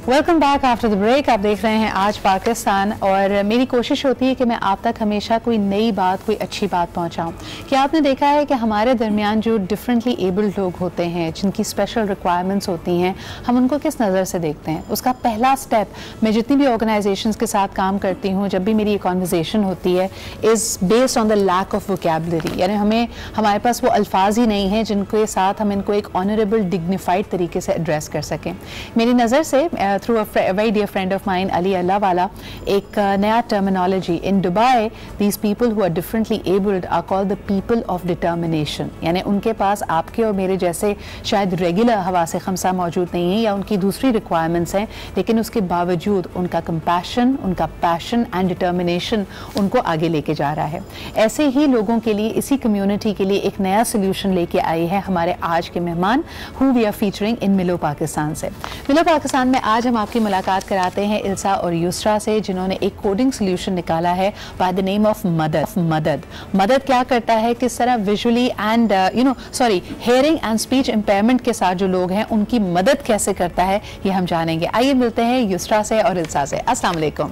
Welcome back after the break. आप देख रहे हैं आज पाकिस्तान, और मेरी कोशिश होती है कि मैं आप तक हमेशा कोई नई बात, कोई अच्छी बात पहुंचाऊं। क्या आपने देखा है कि हमारे दरमियान जो डिफरेंटली एबल्ड लोग होते हैं, जिनकी स्पेशल रिक्वायरमेंट्स होती हैं, हम उनको किस नज़र से देखते हैं? उसका पहला स्टेप, मैं जितनी भी ऑर्गेनाइजेशंस के साथ काम करती हूँ, जब भी मेरी ये कॉन्वर्जेसन होती है, is based on the lack of vocabulary. यानी हमारे पास वो अल्फाज ही नहीं हैं जिनके साथ हम इनको एक ऑनरेबल डिग्निफाइड तरीके से एड्रेस कर सकें। मेरी नज़र से through a very dear friend of mine, Ali Allahwala, एक नया terminology in Dubai, these people who are differently abled are called the people of determination। यानी उनके पास आपके और मेरे जैसे शायद रेगुलर हवासे खमसा मौजूद नहीं है या उनकी दूसरी रिक्वायरमेंट्स हैं, लेकिन उसके बावजूद उनका कंपैशन, उनका पैशन एंड डिटर्मिनेशन उनको आगे लेके जा रहा है। ऐसे ही लोगों के लिए, इसी कम्युनिटी के लिए एक नया सोल्यूशन लेके आई है हमारे आज के मेहमान, who we are featuring in मिलो पाकिस्तान से। मिलो पाकिस्तान में आज हम आपकी मुलाकात कराते हैं इल्सा और युसरा से, जिन्होंने एक कोडिंग सोल्यूशन निकाला है बाय द नेम ऑफ मदद। मदद क्या करता है, किस तरह visually and hearing and speech impairment के साथ जो लोग हैं उनकी मदद कैसे करता है, ये हम जानेंगे। आइए मिलते हैं युसरा से और इल्सा से। अस्सलाम वालेकुम,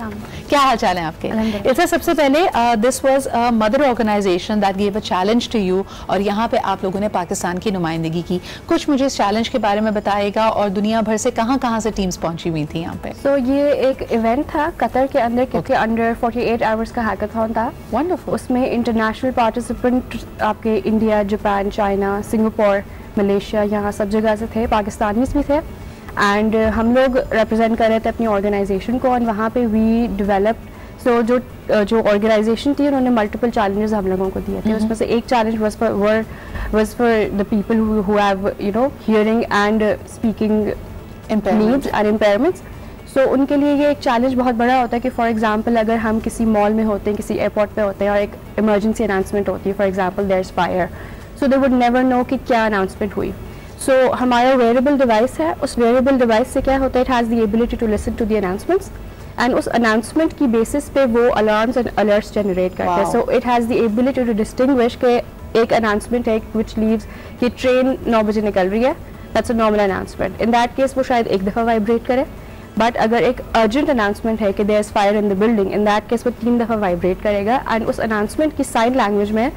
क्या हाल चाल है आपके? इल्सा, सबसे पहले this was a mother organization that give a challenge to you, और यहाँ पे आप लोगों ने पाकिस्तान की नुमाइंदगी की। कुछ मुझे इस चैलेंज के बारे में बताएगा और दुनिया भर से कहाँ से टीम्स पहुंची पहुंची हुई थी यहाँ पे? So ये एक इवेंट था कतर के अंदर, क्योंकि अंडर 48 आवर्स का हैकाथॉन था। वंडरफुल। उसमें इंटरनेशनल पार्टिसिपेंट आपके India, Japan, China, Singapore, Malaysia, यहाँ सब जगह से थे, पाकिस्तानीज भी थे। एंड हम लोग रिप्रेजेंट कर रहे थे अपनी ऑर्गेनाइजेशन को, और वहाँ पे वी डेवलप्ड। सो जो ऑर्गेनाइजेशन थी उन्होंने मल्टीपल चैलेंजेस हम लोगों को दिए थे। उसमें से एक challenge was for the people who have hearing and speaking needs and impairments. So उनके लिए ये एक चैलेंज बहुत बड़ा होता है कि फॉर एग्जांपल अगर हम किसी मॉल में होते हैं, किसी एयरपोर्ट पे होते हैं और एक इमरजेंसी अनाउंसमेंट होती है, for example there is fire, so they would never know कि क्या अनाउंसमेंट हुई। सो हमारा वेयरेबल डिवाइस है, उस वेयरेबल डिवाइस से क्या होता है, it has the ability to listen to the announcements, and उस अनाउंसमेंट की बेसिस पे वो अलार्म्स एंड अलर्ट्स जनरेट करता है। So it has the ability to distinguish के एक अनाउंसमेंट है विच लीव्स कि ट्रेन 9 बजे निकल रही है, that's a normal announcement. In that case वो शायद एक दफ़ा वाइब्रेट करे, बट अगर एक अर्जेंट अनाउंसमेंट है कि there is fire in the building, in that case वो 3 दफ़ा वाइब्रेट करेगा, एंड उस अनाउंसमेंट की साइन लैंग्वेज में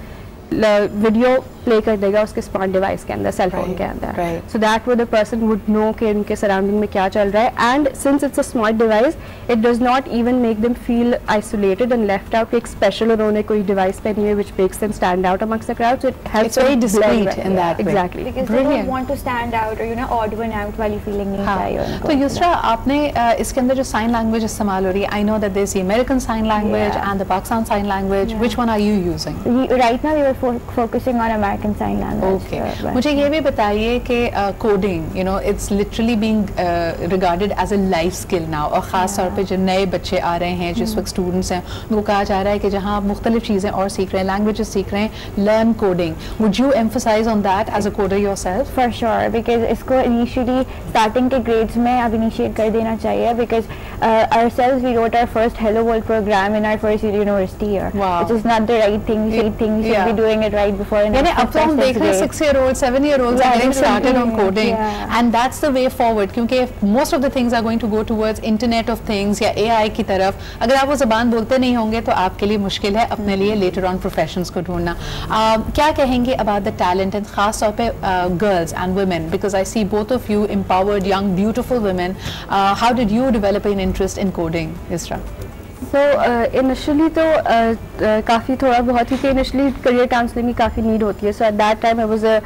वीडियो प्ले कर देगा उसके स्मार्ट डिवाइस के अंदर, सेल फोन के अंदर, सो दैट वो द पर्सन वुड नो कि उनके सराउंडिंग में क्या चल रहा है। And since it's a smart device, it does not even make them feel isolated and left out, एक स्पेशल उन्होंने कोई डिवाइस पहनी है which makes them stand out amongst the crowd, so it helps very discrete in that way. Exactly, because they don't want to stand out or odd one out while feeling need। तो युसरा, आपने इसके अंदर जो साइन लैंग्वेज इस्तेमाल हो रही है, I know that there is American sign language and the Pakistan sign language, which one are you using? Right now we are focusing on American sign language. Okay, मुझे ये भी बताइए कि coding it's literally being regarded as a life skill now, और ख़ास तौर पे जो नए बच्चे आ रहे हैं, जिस वक्त स्टूडेंट्स हैं, उनको कहा जा रहा है कि जहाँ आप मुख्तलिफ चीज़ें और सीख रहे हैं, लैंग्वेजेस सीख रहे हैं, learn coding. Would you emphasise on that as a coder yourself? For sure, because इसको इनिशियली स्टार्टिंग के ग्रेड्स में अब इनिशिएट कर देना चाहिए, because ourselves we wrote our first Hello World program in our first university year, which is not the right thing, we should be doing it right before. अब तो हम देख रहे हैं 6-year-olds, 7-year-olds are getting started on coding, and that's the way forward, क्योंकि most of the things are going to go towards Internet of Things या AI की तरफ। अगर आप वो ज़बान बोलते नहीं होंगे तो आपके लिए मुश्किल है अपने लिए later on professions को ढूंढना। क्या कहेंगे about the talent, and ख़ास तौर पे girls and women, because I see both of you empowered young beautiful women, how did you develop an interest in coding, Isra? So initially तो काफ़ी थोड़ा बहुत ही कि इनिशियली करियर काउंसलिंग की काफ़ी नीड होती है। So at that time I was a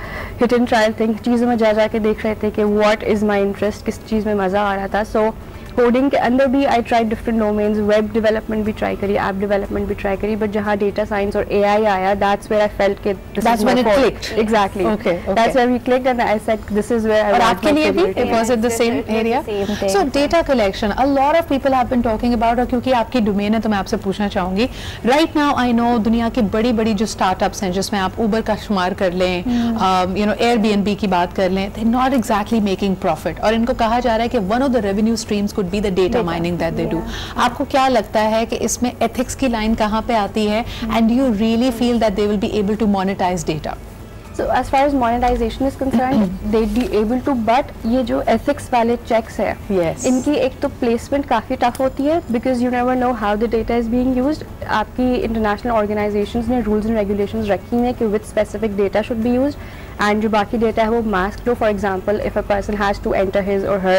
hit and trial thing, चीज़ों में जा के देख रहे थे कि व्हाट इज़ माय इंटरेस्ट, किस चीज़ में मज़ा आ रहा था। सो कोडिंग के अंदर भी I try different domains, web development भी ट्राई करी, ऐप डेवलपमेंट भी ट्राई करी, बट जहाँ डेटा साइंस और एआई आया, दैट्स वेयर आई फेल्ट कि that's when it clicked. Exactly. Okay. That's where we clicked, and I said this is where I और want आपके my लिए भी career to was it the same area? So data collection, a lot of people have been talking about, और क्योंकि आपकी डोमेन है तो मैं आपसे पूछना चाहूँगी, right now I know दुनिया की बड़ी जो स्टार्टअप्स हैं, जिसमें आप Uber का शुमार कर लें, Airbnb की बात कर लें, they're not exactly making profit, और इनको कहा जा रहा है कि one of the revenue streams could be the data mining that they do. आपको क्या लगता है कि इसमें ethics की लाइन कहाँ पे आती है, and do you really feel that they will be able to monetize data? So as far as monetization is concerned, they'd be able to, but ये जो ethics वाले checks है, इनकी एक तो placement काफ़ी tough होती है, because you never know how the data is being used. आपकी international organizations ने rules and regulations रखी हैं कि which specific data should be used, and जो बाकी data है वो masked हो. For example, if a person has to enter his or her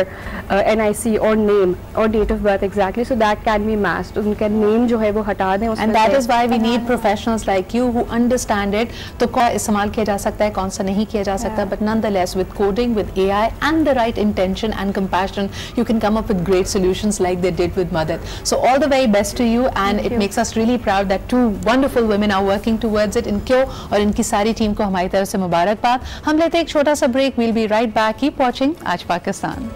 NIC or name or date of birth exactly, so that can be masked. उनका name जो है वो हटा दें, and that is why we need professionals like you who understand it. तो कौन इस्तेमाल किया जा सकता है, कौन सा नहीं किया जा सकता, but nonetheless with coding, with AI and the right intention and compassion, you can come up with great solutions like they did with Madad. So all the very best to you, and it makes us really proud that two wonderful women are working towards it. इनको और इनकी सारी टीम को हमारी तरफ से मुबारकबाद। हम लेते हैं एक छोटा सा break, we'll be right back. Keep watching आज पाकिस्तान।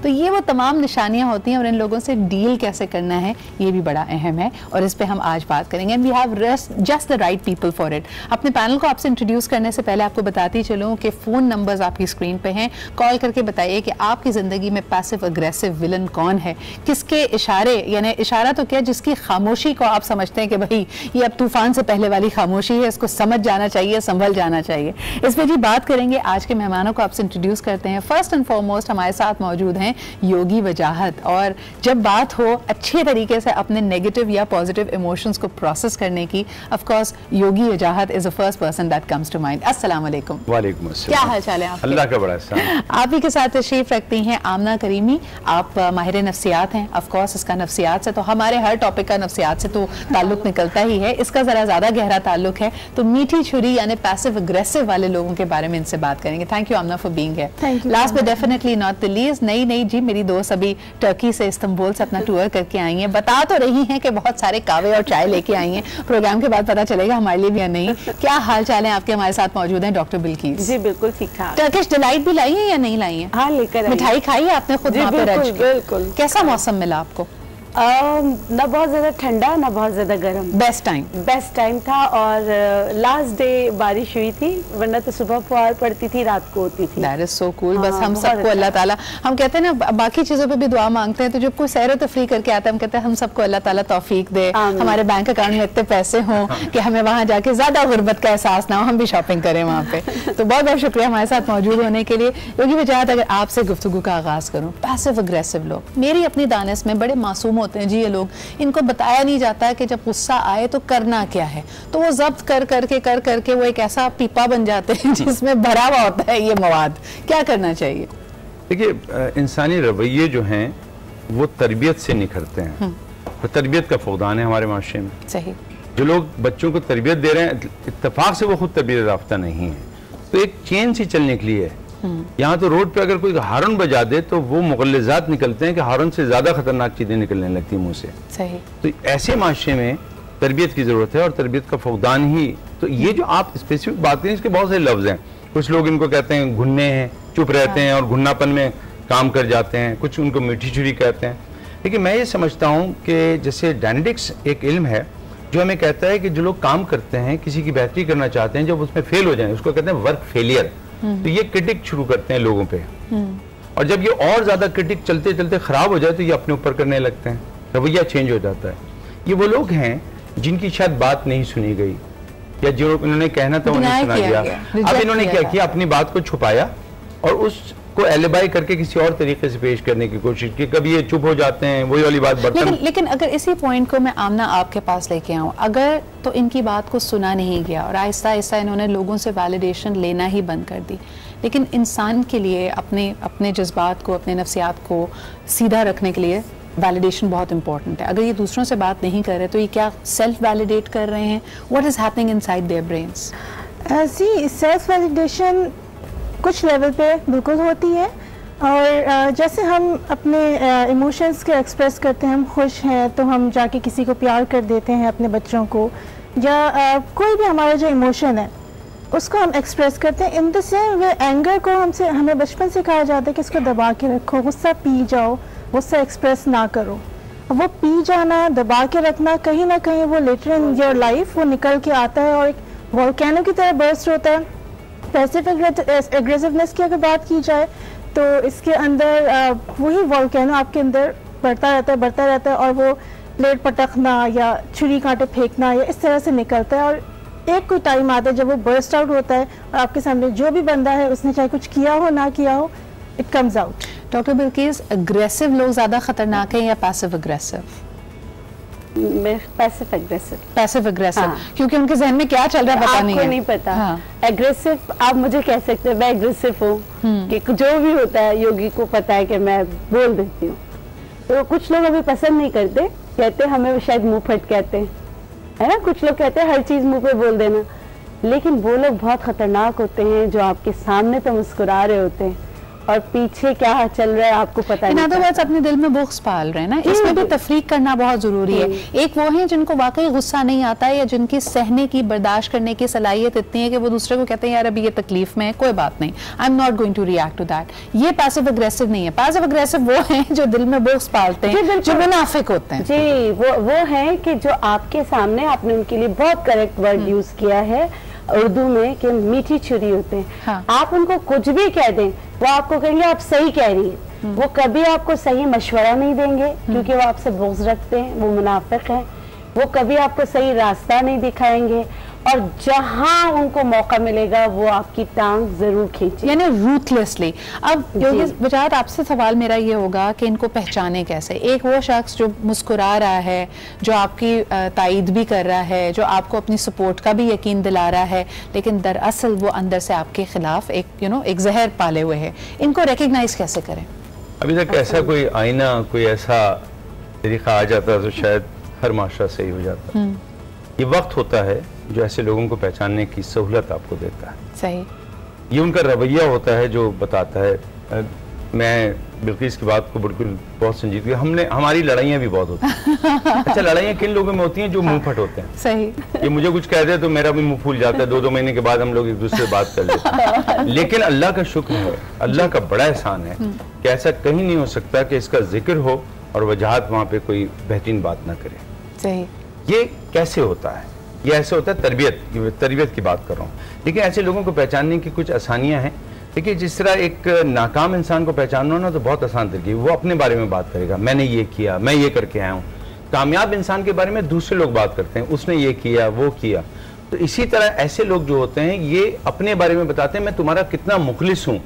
तो ये वो तमाम निशानियां होती हैं, और इन लोगों से डील कैसे करना है ये भी बड़ा अहम है, और इस पे हम आज बात करेंगे, and we have just the right people for it. अपने पैनल को आपसे इंट्रोड्यूस करने से पहले आपको बताती चलूँ कि फ़ोन नंबर्स आपकी स्क्रीन पे हैं, कॉल करके बताइए कि आपकी ज़िंदगी में पैसिव अग्रेसिव विलन कौन है, किसके इशारे, यानी इशारा तो क्या, जिसकी खामोशी को आप समझते हैं कि भाई ये अब तूफान से पहले वाली खामोशी है, इसको समझ जाना चाहिए, संभल जाना चाहिए। इस पर जी बात करेंगे। आज के मेहमानों को आपसे इंट्रोड्यूस करते हैं। फर्स्ट एंड फॉरमोस्ट हमारे साथ मौजूद मौजूद हैं योगी वजाहत। और जब बात हो अच्छे तरीके से अपने नेगेटिव या पॉजिटिव इमोशंस को प्रोसेस करने की, of course Yogi Wajahat is the first person that comes to mind. अस्सलाम वालेकुम। वालेकुम अस्सलाम। क्या हाल चाल है आपके? अल्लाह का बड़ा एहसान। आप ही के साथ तशरीफ रखती हैं आमना करीमी। आप माहिर नफ्सियात हैं, ऑफ कोर्स इसका नफ्सियात से, तो हमारे हर टॉपिक का नफ्सियात से तो ताल्लुक निकलता ही है, इसका जरा ज्यादा गहरा ताल्लुक है। तो मीठी छुरी यानी पैसिव अग्रेसिव वाले लोगों के बारे में इनसे बात करेंगे। Thank you Amna for being here. Last but definitely not the least, नई जी मेरी दोस्त अभी टर्की से, इस्तांबुल से अपना टूर करके आई हैं, बता तो रही हैं कि बहुत सारे कावे और चाय लेके आई हैं, प्रोग्राम के बाद पता चलेगा हमारे लिए भी या नहीं। क्या हाल चाल है आपके? हमारे साथ मौजूद हैं डॉक्टर बिल्कीस। जी बिल्कुल ठीक ठाक। टर्किश डिलाइट भी लाई है या नहीं लाई है? हाँ लेकर मिठाई खाई है आपने खुद वहाँ पे रच के? बिल्कुल। कैसा मौसम मिला आपको? ना बहुत ज्यादा ठंडा ना बहुत ज्यादा गर्म। बेस्ट टाइम था। और लास्ट डे बारिश हुई थी, वरना तो सुबह फुहार पड़ती थी, रात को होती थी। That is so cool. बस हम सबको अल्लाह ताला, हम कहते हैं ना बाकी चीजों पे भी दुआ मांगते हैं, तो जब कोई सैर तफरी करके आता है हम कहते हैं हम सबको अल्लाह ताला तौफीक दे, हमारे बैंक अकाउंट में इतने पैसे हों कि हमें वहाँ जाके ज्यादा गुर्बत का एहसास ना हो, हम भी शॉपिंग करें वहाँ पे। तो बहुत बहुत शुक्रिया हमारे साथ मौजूद होने के लिए। योगी वजाहत, अगर आपसे गुफ्तगू का आगाज करूँ, पैसिव अग्रेसिव लोग मेरी अपनी दानिश में बड़े मासूम होते हैं जी ये लोग, इनको बताया नहीं जाता है कि जब गुस्सा आए तो करना क्या है, तो वो जब्त कर करके वो एक ऐसा पीपा बन जाते हैं जिसमें भरा हुआ होता है ये मवाद। क्या करना चाहिए? देखिए, इंसानी रवैये जो हैं वो तरबियत से निखरते हैं, तो तरबियत का फुकदान है हमारे माशरे में। सही। जो लोग बच्चों को तरबियत दे रहे हैं, इत्तेफाक से वो खुद तरबियत याफ्ता नहीं है, तो एक चेन सी चलने के लिए यहाँ तो रोड पे अगर कोई हारन बजा दे तो वो मुगल्लिज़ात निकलते हैं कि हारन से ज्यादा खतरनाक चीजें निकलने लगती हैं मुंह से। सही। तो ऐसे माशरे में तरबियत की जरूरत है और तरबियत का फुकदान ही। तो ये जो आप स्पेसिफिक बात करें, इसके बहुत सारे लफ्ज हैं। कुछ लोग इनको कहते हैं घुन्ने हैं, चुप रहते हैं और घुन्नापन में काम कर जाते हैं, कुछ उनको मीठी छुरी कहते हैं। लेकिन मैं ये समझता हूँ कि जैसे डायनेटिक्स एक इल्म है जो हमें कहता है कि जो लोग काम करते हैं, किसी की बेहतरी करना चाहते हैं, जब उसमें फेल हो जाए उसको कहते हैं वर्क फेलियर। तो ये क्रिटिक शुरू करते हैं लोगों पे, और जब ये और ज्यादा क्रिटिक चलते चलते खराब हो जाए तो ये अपने ऊपर करने लगते हैं, रवैया चेंज हो जाता है। ये वो लोग हैं जिनकी शायद बात नहीं सुनी गई, या जो इन्होंने कहना था उन्हें सुना गया। अब इन्होंने क्या किया, अपनी बात को छुपाया और उसको एलिबाई करके किसी और तरीके से पेश करने की कोशिश की। कभी ये चुप हो जाते हैं, वही वाली बात बर्तन। लेकिन अगर इसी पॉइंट को मैं आमना आपके पास लेके आऊँ, अगर तो इनकी बात को सुना नहीं गया और आहिस्ता आहिस्ता इन्होंने लोगों से वैलिडेशन लेना ही बंद कर दी। लेकिन इंसान के लिए अपने जज्बात को, अपने नफ्सियात को सीधा रखने के लिए वैलिडेशन बहुत इंपॉर्टेंट है। अगर ये दूसरों से बात नहीं कर रहे तो ये क्या सेल्फ वैलिडेट कर रहे हैं? What is happening inside their brains? Self validation कुछ लेवल पे बिल्कुल होती है, और जैसे हम अपने इमोशंस को एक्सप्रेस करते हैं, हम खुश हैं तो हम जाके किसी को प्यार कर देते हैं, अपने बच्चों को, या कोई भी हमारा जो इमोशन है उसको हम एक्सप्रेस करते हैं। In the same way anger को हमें बचपन से कहा जाता है कि इसको दबा के रखो, गुस्सा पी जाओ, गुस्सा एक्सप्रेस ना करो। वो पी जाना, दबा के रखना, कहीं ना कहीं वो लेटर इन योर लाइफ वो निकल के आता है और एक वोल्केनो की तरह बर्स्ट होता है। पैसिव एग्रेसिवनेस की अगर बात की जाए तो इसके अंदर वही वोल्केनो आपके अंदर बढ़ता रहता है और वो प्लेट पटकना या छुरी कांटे फेंकना या इस तरह से निकलता है, और एक कोई टाइम आता है जब वो बर्स्ट आउट होता है और आपके सामने जो भी बंदा है उसने चाहे कुछ किया हो ना किया हो, it comes out. Doctor Bilkis, aggressive लोग ज्यादा खतरनाक हैं या पैसिव अग्रेसिव? Passive aggressive. हाँ। क्योंकि उनके जहन में क्या चल रहा है पता नहीं है। आपको नहीं पता। हाँ। एग्रेसिव आप मुझे कह सकते हैं, मैं एग्रेसिव हूँ कि जो भी होता है योगी को पता है कि मैं बोल देती हूँ। तो कुछ लोग अभी पसंद नहीं करते, कहते हमें शायद मुंह फट कहते हैं, है ना। कुछ लोग कहते हैं हर चीज मुंह पे बोल देना, लेकिन वो लोग बहुत खतरनाक होते हैं जो आपके सामने तो मुस्कुरा रहे होते हैं और पीछे क्या चल रहा है आपको पता नहीं। तो बस अपने दिल में बुग़्ज़ पाल रहे हैं ना, इसमें भी तफरीक करना बहुत जरूरी है। एक वो है जिनको वाकई गुस्सा नहीं आता है या जिनकी सहने की, बर्दाश्त करने की सलाहियत इतनी है कि वो दूसरे को कहते हैं यार अभी ये तकलीफ में है, कोई बात नहीं, I am not going to react to that. ये पैसिव अग्रेसिव नहीं है। पैसिव अग्रेसिव वो हैं जो दिल में बुग़्ज़ पालते हैं, जो मुनाफिक होते हैं। जी, वो है कि जो आपके सामने, आपने उनके लिए बहुत करेक्ट वर्ड यूज किया है उर्दू में कि मीठी छुरी होते हैं। हाँ। आप उनको कुछ भी कह दें वो आपको कहेंगे आप सही कह रही है। वो कभी आपको सही मशवरा नहीं देंगे क्योंकि वो आपसे बुग़्ज़ रखते हैं, वो मुनाफिक हैं। वो कभी आपको सही रास्ता नहीं दिखाएंगे और जहां उनको मौका मिलेगा वो आपकी टांग जरूर खींचे, यानी रूथलेसली। अब योगी बजाज, आपसे सवाल मेरा ये होगा कि इनको पहचाने कैसे? एक वो शख्स जो मुस्कुरा रहा है, जो आपकी तायीद भी कर रहा है, जो आपको अपनी सपोर्ट का भी यकीन दिला रहा है, लेकिन दरअसल वो अंदर से आपके खिलाफ एक एक जहर पाले हुए है, इनको रिकग्नाइज कैसे करें? अभी तक ऐसा कोई आईना, कोई ऐसा तरीका आ जाता तो शायद हर माशरा सही हो जाता। ये वक्त होता है जो ऐसे लोगों को पहचानने की सहूलत आपको देता है। सही। ये उनका रवैया होता है जो बताता है। मैं बिल्किस की बात को बिल्कुल बहुत संजीदगी, हमारी लड़ाइयाँ भी बहुत होती हैं। अच्छा, लड़ाइयाँ किन लोगों में होती हैं? जो मुंह फट होते हैं। सही। ये मुझे कुछ कह दे तो मेरा भी मुंह फूल जाता है, 2-2 महीने के बाद हम लोग एक दूसरे से बात कर लेते हैं। लेकिन अल्लाह का शुक्र है, अल्लाह का बड़ा एहसान है कि ऐसा कहीं नहीं हो सकता कि इसका जिक्र हो और वजाहत वहाँ पे कोई बेहतरीन बात ना करे। सही। ये कैसे होता है? ये ऐसे होता है तरबियत की बात कर रहा हूँ। लेकिन ऐसे लोगों को पहचानने की कुछ आसानियाँ हैं। देखिए, जिस तरह एक नाकाम इंसान को पहचानना ना तो बहुत आसान तरीके, वो अपने बारे में बात करेगा, मैंने ये किया, मैं ये करके आया हूँ। कामयाब इंसान के बारे में दूसरे लोग बात करते हैं, उसने ये किया, वो किया। तो इसी तरह ऐसे लोग जो होते हैं ये अपने बारे में बताते हैं, मैं तुम्हारा कितना मुखलिस हूँ।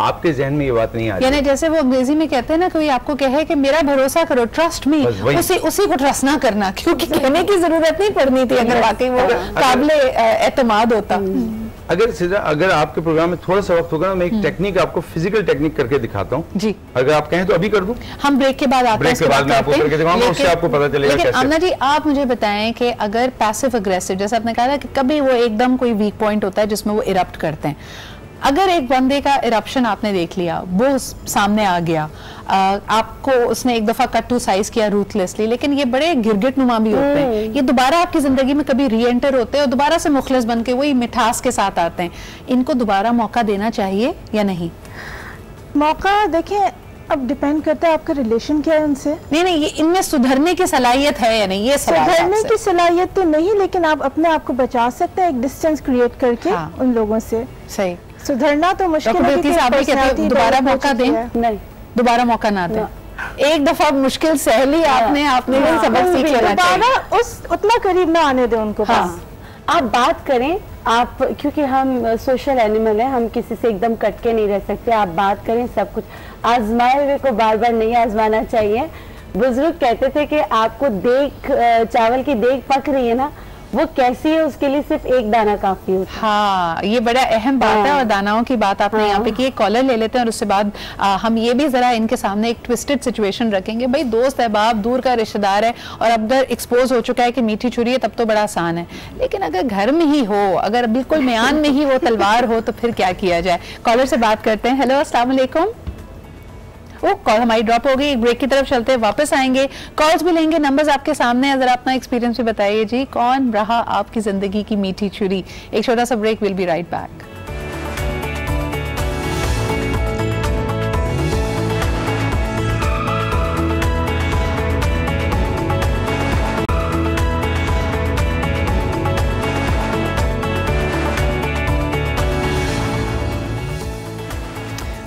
आपके जहन में ये बात नहीं आ रही। यानी जैसे वो अंग्रेजी में कहते हैं ना, कोई आपको कहे कि मेरा भरोसा करो, ट्रस्ट मी, उसी को ट्रस्ट ना करना, क्योंकि कहने की जरूरत नहीं पड़नी थी अगर वाकई वो काबिले एतमाद होता। अगर आपके प्रोग्राम में थोड़ा सा वक्त होगा ना, मैं एक टेक्निक आपको, फिजिकल टेक्निक करके दिखाता हूँ जी। अगर आप कहें तो अभी कर दूं? हम ब्रेक के बाद मैं आपको करके दिखाऊंगा, उससे आपको पता चलेगा कैसे। आमना जी, आप मुझे बताएं कि अगर पैसिव अग्रेसिव, जैसे आपने कहा था कि कभी वो एकदम कोई वीक पॉइंट होता है जिसमें वो इरप्ट करते हैं, अगर एक बंदे का इरप्शन आपने देख लिया, वो सामने आ गया, आपको उसने एक दफा कट टू साइज किया रूथलेसली, लेकिन ये बड़े गिरगिट नुमा भी होते हैं, ये दोबारा आपकी जिंदगी में कभी री एंटर होते हैं और दोबारा से मुखलिस बन के वही मिठास के साथ आते हैं, इनको दोबारा मौका देना चाहिए या नहीं? मौका देखिए, अब डिपेंड करता है आपका रिलेशन क्या है उनसे। नहीं, ये इनमें सुधरने की सलाहियत है या नहीं, ये सुधरने की सलाहियत तो नहीं, लेकिन आप अपने आप को बचा सकते हैं एक डिस्टेंस क्रिएट करके उन लोगों से। सही। सुधरना तो मुश्किल है, दोबारा मौका दें? नहीं, दोबारा मौका ना दें। एक दफा मुश्किल सह ली आपने सबक सीख लेना चाहिए। दोबारा उतना करीब ना आने दें उनको। आप बात करें, आप, क्योंकि हम सोशल एनिमल हैं, हम किसी से एकदम कट के नहीं रह सकते। आप बात करें, सब कुछ आजमाए हुए को बार बार नहीं आजमाना चाहिए। बुजुर्ग कहते थे कि आपको चावल की देग पक रही है ना, वो कैसी है उसके लिए सिर्फ एक दाना काफी होता है। हाँ, ये बड़ा अहम बात है। और दानाओं की बात आपने यहाँ पे की। कॉलर ले लेते हैं और उसके बाद हम ये भी जरा इनके सामने एक ट्विस्टेड सिचुएशन रखेंगे। भाई, दोस्त है, बाप, दूर का रिश्तेदार है और अब अगर एक्सपोज हो चुका है कि मीठी छुरी है, तब तो बड़ा आसान है, लेकिन अगर घर में ही हो, अगर बिल्कुल म्यान में ही वो तलवार हो, तो फिर क्या किया जाए? कॉलर से बात करते हैं। हेलो, अस्सलाम वालेकुम। कॉल हमारी ड्रॉप हो गई, एक ब्रेक की तरफ चलते हैं, वापस आएंगे, कॉल्स भी लेंगे, नंबर्स आपके सामने है, जरा अपना एक्सपीरियंस भी बताइए जी, कौन रहा आपकी जिंदगी की मीठी छुरी? एक छोटा सा break, will be right back.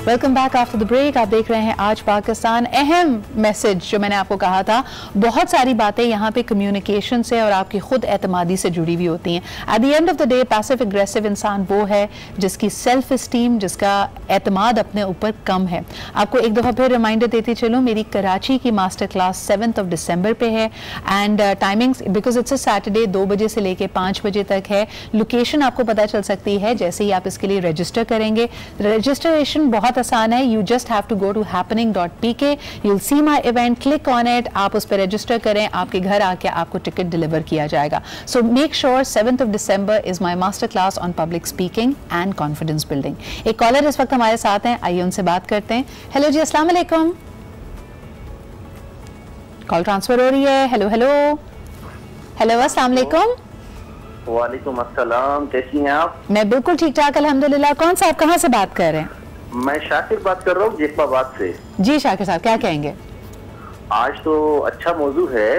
Welcome back after the break. आप देख रहे हैं आज पाकिस्तान। अहम मैसेज जो मैंने आपको कहा था, बहुत सारी बातें यहाँ पे कम्युनिकेशन से और आपकी खुद एतमादी से जुड़ी हुई होती हैं। At the end of the day passive aggressive इंसान वो है जिसकी सेल्फ इस्टीम, जिसका एतमाद अपने ऊपर कम है। आपको एक दफ़ा फिर रिमाइंडर देती चलूँ, मेरी कराची की मास्टर क्लास 7 दिसंबर पे है and timings, because it's a Saturday, 2 बजे से लेके 5 बजे तक है। लोकेशन आपको पता चल सकती है जैसे ही आप इसके लिए रजिस्टर करेंगे। रजिस्ट्रेशन बहुत आसान है, you just have to go to happening.pk, you will see my event, click on it, आप उस पर रजिस्टर करें, आपके घर आके आपको टिकट डिलीवर किया जाएगा। So make sure 7 December is my master class on public speaking and confidence building. एक कॉलर इस वक्त हमारे साथ हैं, आइए उनसे बात करते हैं। हेलो जी, अस्सलाम वालेकुम। कॉल ट्रांसफर हो रही है। हेलो हेलो हेलो, अस्सलाम वालेकुम। वालेकुम अस्सलाम, कैसी हैं आप? मैं बिल्कुल ठीक ठाक अल्हम्दुलिल्लाह। कौन सा, आप कहाँ से बात कर रहे हैं? मैं शाकिर बात कर रहा हूँ जेफाबाद से। जी शाकिर साहब, क्या कहेंगे? आज तो अच्छा मौजू है,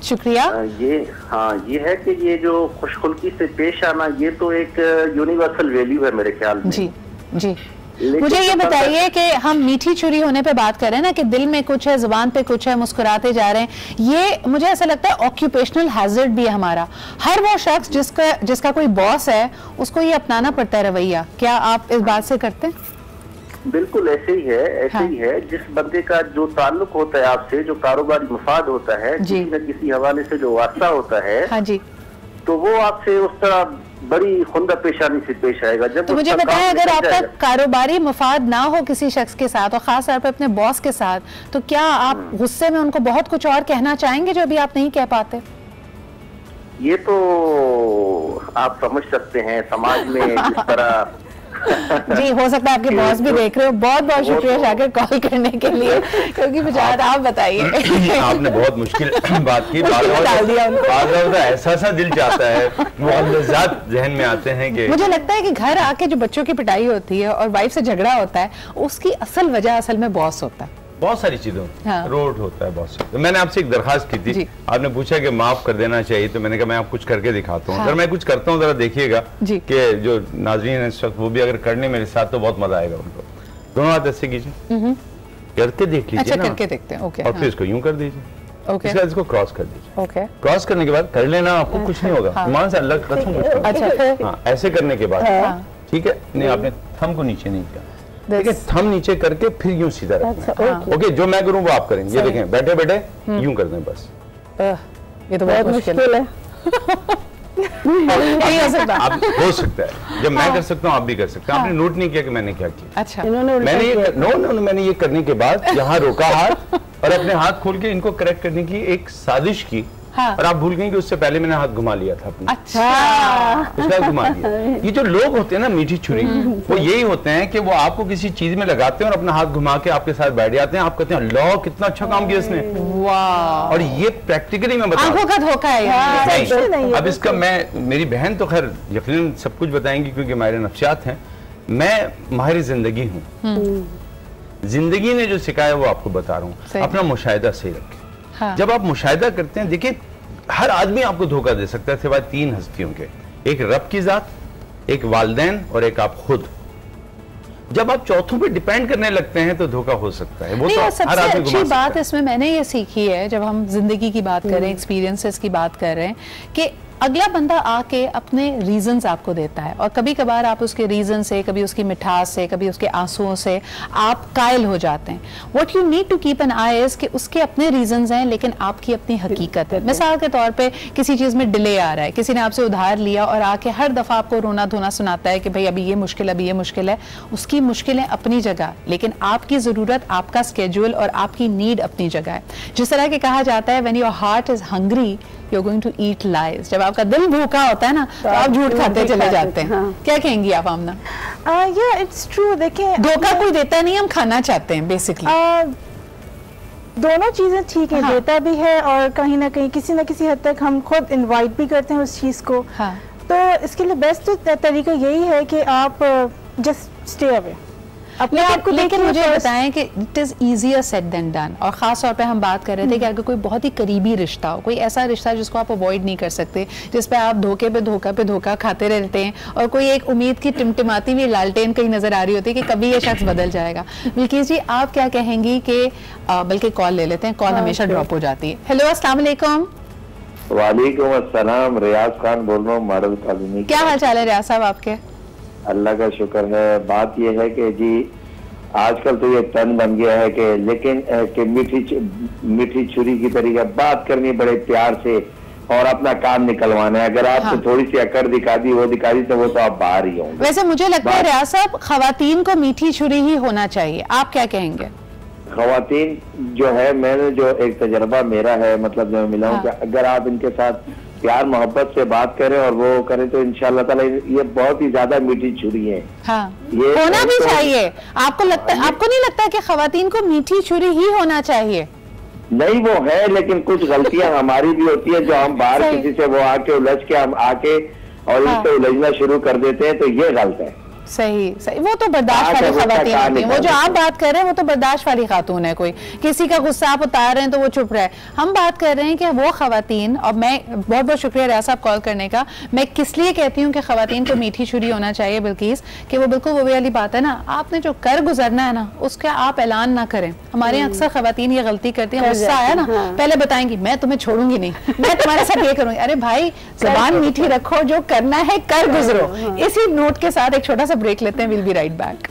शुक्रिया। ये है कि ये जो खुशखुल्की से पेश आना, ये तो एक यूनिवर्सल वैल्यू है मेरे ख्याल में। जी जी। मुझे ये बताइए कि हम मीठी छुरी होने पे बात कर रहे हैं ना, कि दिल में कुछ है, जुबान पे कुछ है, मुस्कुराते जा रहे हैं, ये मुझे ऐसा लगता है ऑक्यूपेशनल हैजर्ड भी है हमारा। हर वो शख्स जिसका कोई बॉस है उसको ये अपनाना पड़ता है रवैया। क्या आप इस बात से करते हैं? बिल्कुल ऐसे ही है, ऐसे ही है। जिस बंदे का जो ताल्लुक होता है आपसे, जो कारोबारी मफाद होता है, किसी न किसी हवाले से जो वास्ता होता है, हाँ जी, तो वो आपसे उस तरह बड़ी खुंदा पेशानी से पेश आएगा। जब तो मुझे बताएं, अगर आपका कारोबारी मफाद ना हो किसी शख्स के साथ और खास तौर पर अपने बॉस के साथ, तो क्या आप गुस्से में उनको बहुत कुछ और कहना चाहेंगे जो अभी आप नहीं कह पाते? ये तो आप समझ सकते हैं समाज में जिस तरह जी, हो सकता है आपके बॉस भी देख रहे हो। बहुत बहुत शुक्रिया शाकिर कॉल करने के लिए, क्योंकि मुझे आप बताइए। आपने बहुत मुश्किल बात की, ऐसा सा दिल चाहता है, जहन में आते हैं कि मुझे लगता है कि घर आके जो बच्चों की पिटाई होती है और वाइफ से झगड़ा होता है, उसकी असल वजह असल में बॉस होता है। बहुत सारी चीजों रोड होता है बहुत सी। तो मैंने आपसे एक दरखास्त की थी, आपने पूछा कि माफ कर देना चाहिए, तो मैंने कहा मैं आप कुछ करके दिखाता हूँ। अगर मैं कुछ करता हूँ जरा देखिएगा कि जो नाज़रीन है इस वक्त वो भी अगर करने मेरे साथ तो बहुत मजा आएगा उनको। दोनों हाथ ऐसे कीजिए, करके देख लीजिए ना, करके देखते हैं, ओके। और फिर इसको यूं कर दीजिए, ओके, इसको क्रॉस कर दीजिए, ओके। क्रॉस करने के बाद कर लेना, आपको कुछ नहीं होगा, मान से अल्लाह की कसम। अच्छा, ऐसे करने के बाद ठीक है, नहीं आपने थंब को नीचे नहीं किया, ठीक है, थंब नीचे करके फिर यूं सीधा रखना। ओके, जो मैं करूं वो आप करेंगे। ये देखें, बैठे बैठे यूं कर दें बस। ये तो बहुत मुश्किल है। नहीं हो सकता। आप हो सकता है, जब मैं कर सकता हूँ आप भी कर सकते हैं। आपने नोट नहीं किया कि मैंने क्या किया? अच्छा, मैंने ये करने के बाद यहाँ रोका हाथ और अपने हाथ खोल के इनको करेक्ट करने की एक साजिश की। हाँ। और आप भूल गए कि उससे पहले मैंने हाथ घुमा लिया था अपना। अच्छा, घुमा लिया। ये जो लोग होते हैं ना मीठी छुरी, वो यही होते हैं कि वो आपको किसी चीज में लगाते हैं और अपना हाथ घुमा के आपके साथ बैठ जाते हैं। आप कहते हैं अल्लाह कितना अच्छा काम किया इसने, वाह। और ये प्रैक्टिकली मैं बता, आंखों का धोखा है। नहीं, अब इसका मेरी बहन तो खैर यकीनन सब कुछ बताएंगी क्योंकि हमारे नफ्सियात हैं। मैं माहिर जिंदगी हूँ, जिंदगी ने जो सिखाया वो आपको बता रहा हूँ। अपना मुशाहिदा सही रखें। हाँ। जब आप मुशाहिदा करते हैं, देखिए हर आदमी आपको धोखा दे सकता है सिवाय तीन हस्तियों के, एक रब की जात, एक वालिदैन और एक आप खुद। जब आप चौथों पे डिपेंड करने लगते हैं तो धोखा हो सकता है। वो तो सबसे अच्छी बात इसमें मैंने ये सीखी है, जब हम जिंदगी की बात कर रहे हैं, एक्सपीरियंसेस की बात कर रहे हैं, कि अगला बंदा आके अपने रीजंस आपको देता है और कभी कभार आप उसके रीजन से, कभी उसकी मिठास से, कभी उसके आंसुओं से आप कायल हो जाते हैं। What you need to keep an eye is कि उसके अपने रीजंस हैं लेकिन आपकी अपनी हकीकत है। मिसाल के तौर पे किसी चीज में डिले आ रहा है, किसी ने आपसे उधार लिया और आके हर दफा आपको रोना धोना सुनाता है कि भाई अभी ये मुश्किल, अभी ये मुश्किल है। उसकी मुश्किलें अपनी जगह, लेकिन आपकी जरूरत, आपका स्केड्यूल और आपकी नीड अपनी जगह है। जिस तरह के कहा जाता है when your heart is hungry you are going to eat lies. जब आपका दिल भूखा होता है ना तो आप झूठ खाते चले जाते हैं। हाँ। क्या कहेंगी आप आमना? It's true. देखिए, धोखा कोई देता नहीं, हम खाना चाहते हैं बेसिकली। दोनों चीजें ठीक है। हाँ। देता भी है और कहीं ना कहीं किसी न किसी हद तक हम खुद इनवाइट भी करते हैं उस चीज को। हाँ। तो इसके लिए बेस्ट तरीका यही है कि आप जस्ट स्टे अवे। लेकिन मुझे बताएं कि it is easier said than done. और खास तौर पे हम बात कर रहे थे कि अगर कोई बहुत ही करीबी रिश्ता हो, कोई ऐसा रिश्ता जिसको आप अवॉइड नहीं कर सकते, जिस पे आप धोखे पे धोखा खाते रहते हैं और कोई एक उम्मीद की टिमटिमाती हुई लालटेन कहीं नजर आ रही होती है कि कभी ये शख्स बदल जाएगा। बिल्किस जी, आप क्या कहेंगी कि बल्कि कॉल ले लेते हैं, कॉल हमेशा ड्रॉप हो जाती है। हेलो, अस्सलाम वालेकुम। वालेकुम अस्सलाम, रियाज खान बोल रहा हूँ मॉडल कॉलोनी। क्या हाल चाल है रियाज साहब आपके? अल्लाह का शुक्र है। बात यह है कि जी आजकल तो ये टर्न बन गया है कि लेकिन मीठी छुरी की तरीके बात करनी, बड़े प्यार से और अपना काम निकलवाना है। अगर आपको थोड़ी सी अकड़ दिखा दी तो वो तो आप बाहर ही होंगे। वैसे मुझे लगता है रियाज साहब खवातीन को मीठी छुरी ही होना चाहिए, आप क्या कहेंगे? खवातीन जो है, मैंने जो एक तजर्बा मेरा है, मतलब जो मिला हूँ, अगर आप इनके साथ प्यार मोहब्बत से बात करें और वो करें तो इंशाल्लाह ताला ये बहुत ही ज्यादा मीठी छुरी है। हाँ, ये होना भी चाहिए। आपको लगता है, आपको नहीं लगता कि खवातीन को मीठी छुरी ही होना चाहिए? नहीं, वो है, लेकिन कुछ गलतियां हमारी भी होती है जो हम बाहर किसी से वो आके उलझ के हम आके और इससे उलझना शुरू कर देते हैं, तो ये गलत है। सही सही, वो तो बर्दाश्त वाली खवातीन होती हैं। वो जो आप बात कर रहे हैं वो तो बर्दाश्त वाली खातून है, कोई किसी का गुस्सा आप उतार रहे हैं तो वो चुप रहे। हम बात कर रहे हैं कि वो खवातीन, और मैं बहुत बहुत शुक्रिया रियाज साहब कॉल करने का। मैं किस लिए कहती हूँ कि खवातीन को मीठी छुरी होना चाहिए बिल्किस, कि वो बिल्कुल वो वाली बात है ना, आपने जो कर गुजरना है ना उसका आप ऐलान ना करें। हमारे यहाँ अक्सर खवातीन ये गलती करती हैं, गुस्सा आया ना पहले बताएंगी मैं तुम्हें छोड़ूंगी नहीं, मैं तुम्हारे साथ ये करूंगी। अरे भाई ज़बान मीठी रखो, जो करना है कर गुजरो। इसी नोट के साथ एक छोटा सा ब्रेक लेते हैं, will be right back.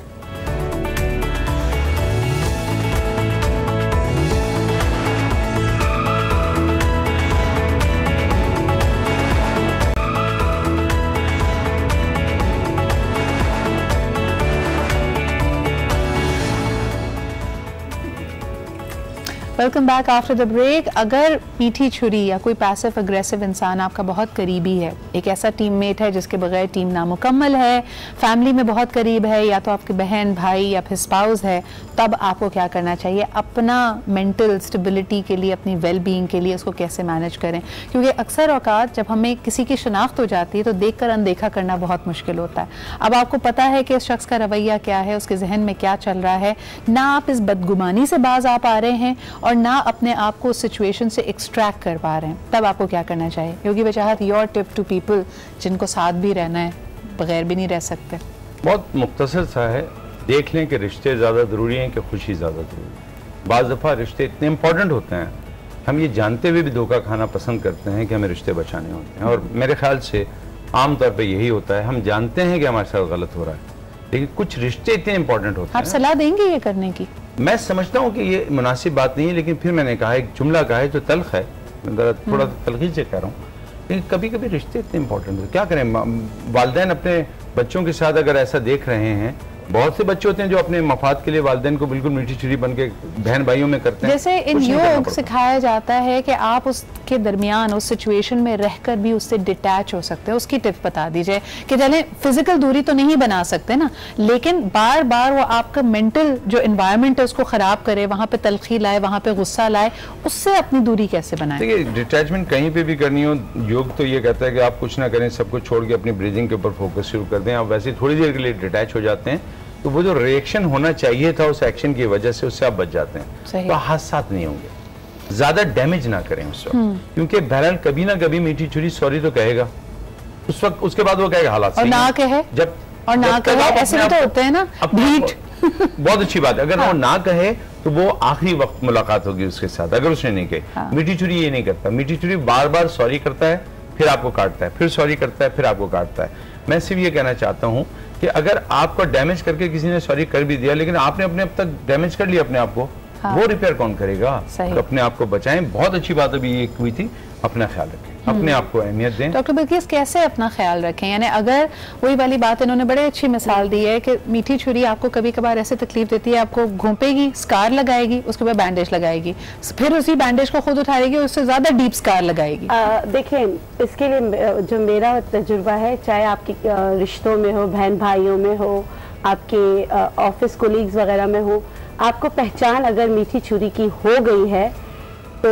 Welcome back after the break. अगर मीठी छुरी या कोई पैसिव अग्रेसिव इंसान आपका बहुत करीबी है, एक ऐसा टीममेट है जिसके बगैर टीम नामुकम्मल है, फैमिली में बहुत करीब है, या तो आपकी बहन भाई या फिर स्पाउस है, तब आपको क्या करना चाहिए? अपना मेंटल स्टेबिलिटी के लिए, अपनी वेल बीइंग के लिए उसको कैसे मैनेज करें? क्योंकि अक्सर औकात जब हमें किसी की शनाख्त हो जाती है तो देख कर अनदेखा करना बहुत मुश्किल होता है। अब आपको पता है कि इस शख्स का रवैया क्या है, उसके जहन में क्या चल रहा है, ना आप इस बदगुमानी से बाज आ पा रहे हैं और ना अपने आप को उस सिचुएशन से एक्सट्रैक्ट कर पा रहे हैं, तब आपको क्या करना चाहिए? योगी वजाहत, योर टिप टू पीपल जिनको साथ भी रहना है, बगैर भी नहीं रह सकते। बहुत मुख्तसर सा है, देख लें कि रिश्ते ज़्यादा ज़रूरी हैं कि खुशी ज़्यादा ज़रूरी है। बाज़ दफ़ा रिश्ते इतने इंपॉर्टेंट होते हैं, हम ये जानते हुए भी धोखा खाना पसंद करते हैं कि हमें रिश्ते बचाने होते हैं। और मेरे ख्याल से आम तौर पर यही होता है, हम जानते हैं कि हमारे साथ गलत हो रहा है, लेकिन कुछ रिश्ते इतने इंपॉर्टेंट होते हैं। आप सलाह देंगे ये करने की? मैं समझता हूँ कि ये मुनासिब बात नहीं है, लेकिन फिर मैंने कहा एक जुमला कहा है जो तल्ख है, थोड़ा तलखी से कह रहा हूँ, लेकिन कभी कभी रिश्ते इतने इंपॉर्टेंट होते, क्या करें? वालिदैन अपने बच्चों के साथ अगर ऐसा देख रहे हैं, बहुत से बच्चे होते हैं जो अपने मफाद के लिए वालिदैन को बिल्कुल मीठी छुरी बन के बहन भाइयों में करते हैं। जैसे इन योग सिखाया जाता है कि आप उसके दरमियान उस सिचुएशन में रहकर भी उससे डिटैच हो सकते हैं, उसकी टिप बता दीजिए कि चले फिजिकल दूरी तो नहीं बना सकते ना, लेकिन बार बार वो आपका मेंटल जो एनवायरनमेंट है उसको खराब करे, वहाँ पे तलखी लाए, वहाँ पे गुस्सा लाए, उससे अपनी दूरी कैसे बनाए? देखिए, डिटैचमेंट कहीं पे भी करनी हो, योग तो ये कहता है कि आप कुछ ना करें, सब कुछ छोड़ के अपनी ब्रीदिंग के ऊपर फोकस शुरू कर दें। आप वैसे थोड़ी देर के लिए डिटैच हो जाते हैं तो वो जो रिएक्शन होना चाहिए था उस एक्शन की वजह से, उससे आप बच जाते हैं, तो हादसात नहीं होंगे, ज्यादा डैमेज ना करें उस वक्त, क्योंकि बहरहाल कभी ना कभी मीठी छुरी सॉरी तो कहेगा उस वक्त, उसके बाद वो कहेगा हालात और ना कहे, जब और ना कहे, ऐसे भी तो होते हैं ना भीट। बहुत अच्छी बात है, अगर वो ना कहे तो वो आखिरी वक्त मुलाकात होगी उसके साथ, अगर उसने नहीं कही। मीठी छुरी ये नहीं करता, मीठी छुरी बार बार सॉरी करता है, फिर आपको काटता है, फिर सॉरी करता है, फिर आपको काटता है। मैं सिर्फ ये कहना चाहता हूँ कि अगर आपको डैमेज करके किसी ने सॉरी कर भी दिया, लेकिन आपने अपने अब तक डैमेज कर लिया अपने आप को, वो रिपेयर कौन करेगा? तो अपने आप को बचाएं। बहुत अच्छी बात अभी ये हुई थी, अपना ख्याल रखें, अपने आप को अहमियत दें। डॉक्टर बिल्किस, कैसे अपना ख्याल रखें? यानी अगर वही वाली बात, इन्होंने बड़े अच्छी मिसाल दी है कि मीठी छुरी आपको कभी कभार ऐसे तकलीफ देती है, आपको घोंपेगी, स्कार लगाएगी, उसके बाद बैंडेज लगाएगी, फिर उसी बैंडेज को खुद उठाएगी और उससे ज्यादा डीप स्कार लगाएगी। देखिए, इसके लिए जो मेरा तजुर्बा है, चाहे आपके रिश्तों में हो, बहन भाइयों में हो, आपके ऑफिस कोलीग्स वगैरह में हो, आपको पहचान अगर मीठी छुरी की हो गई है तो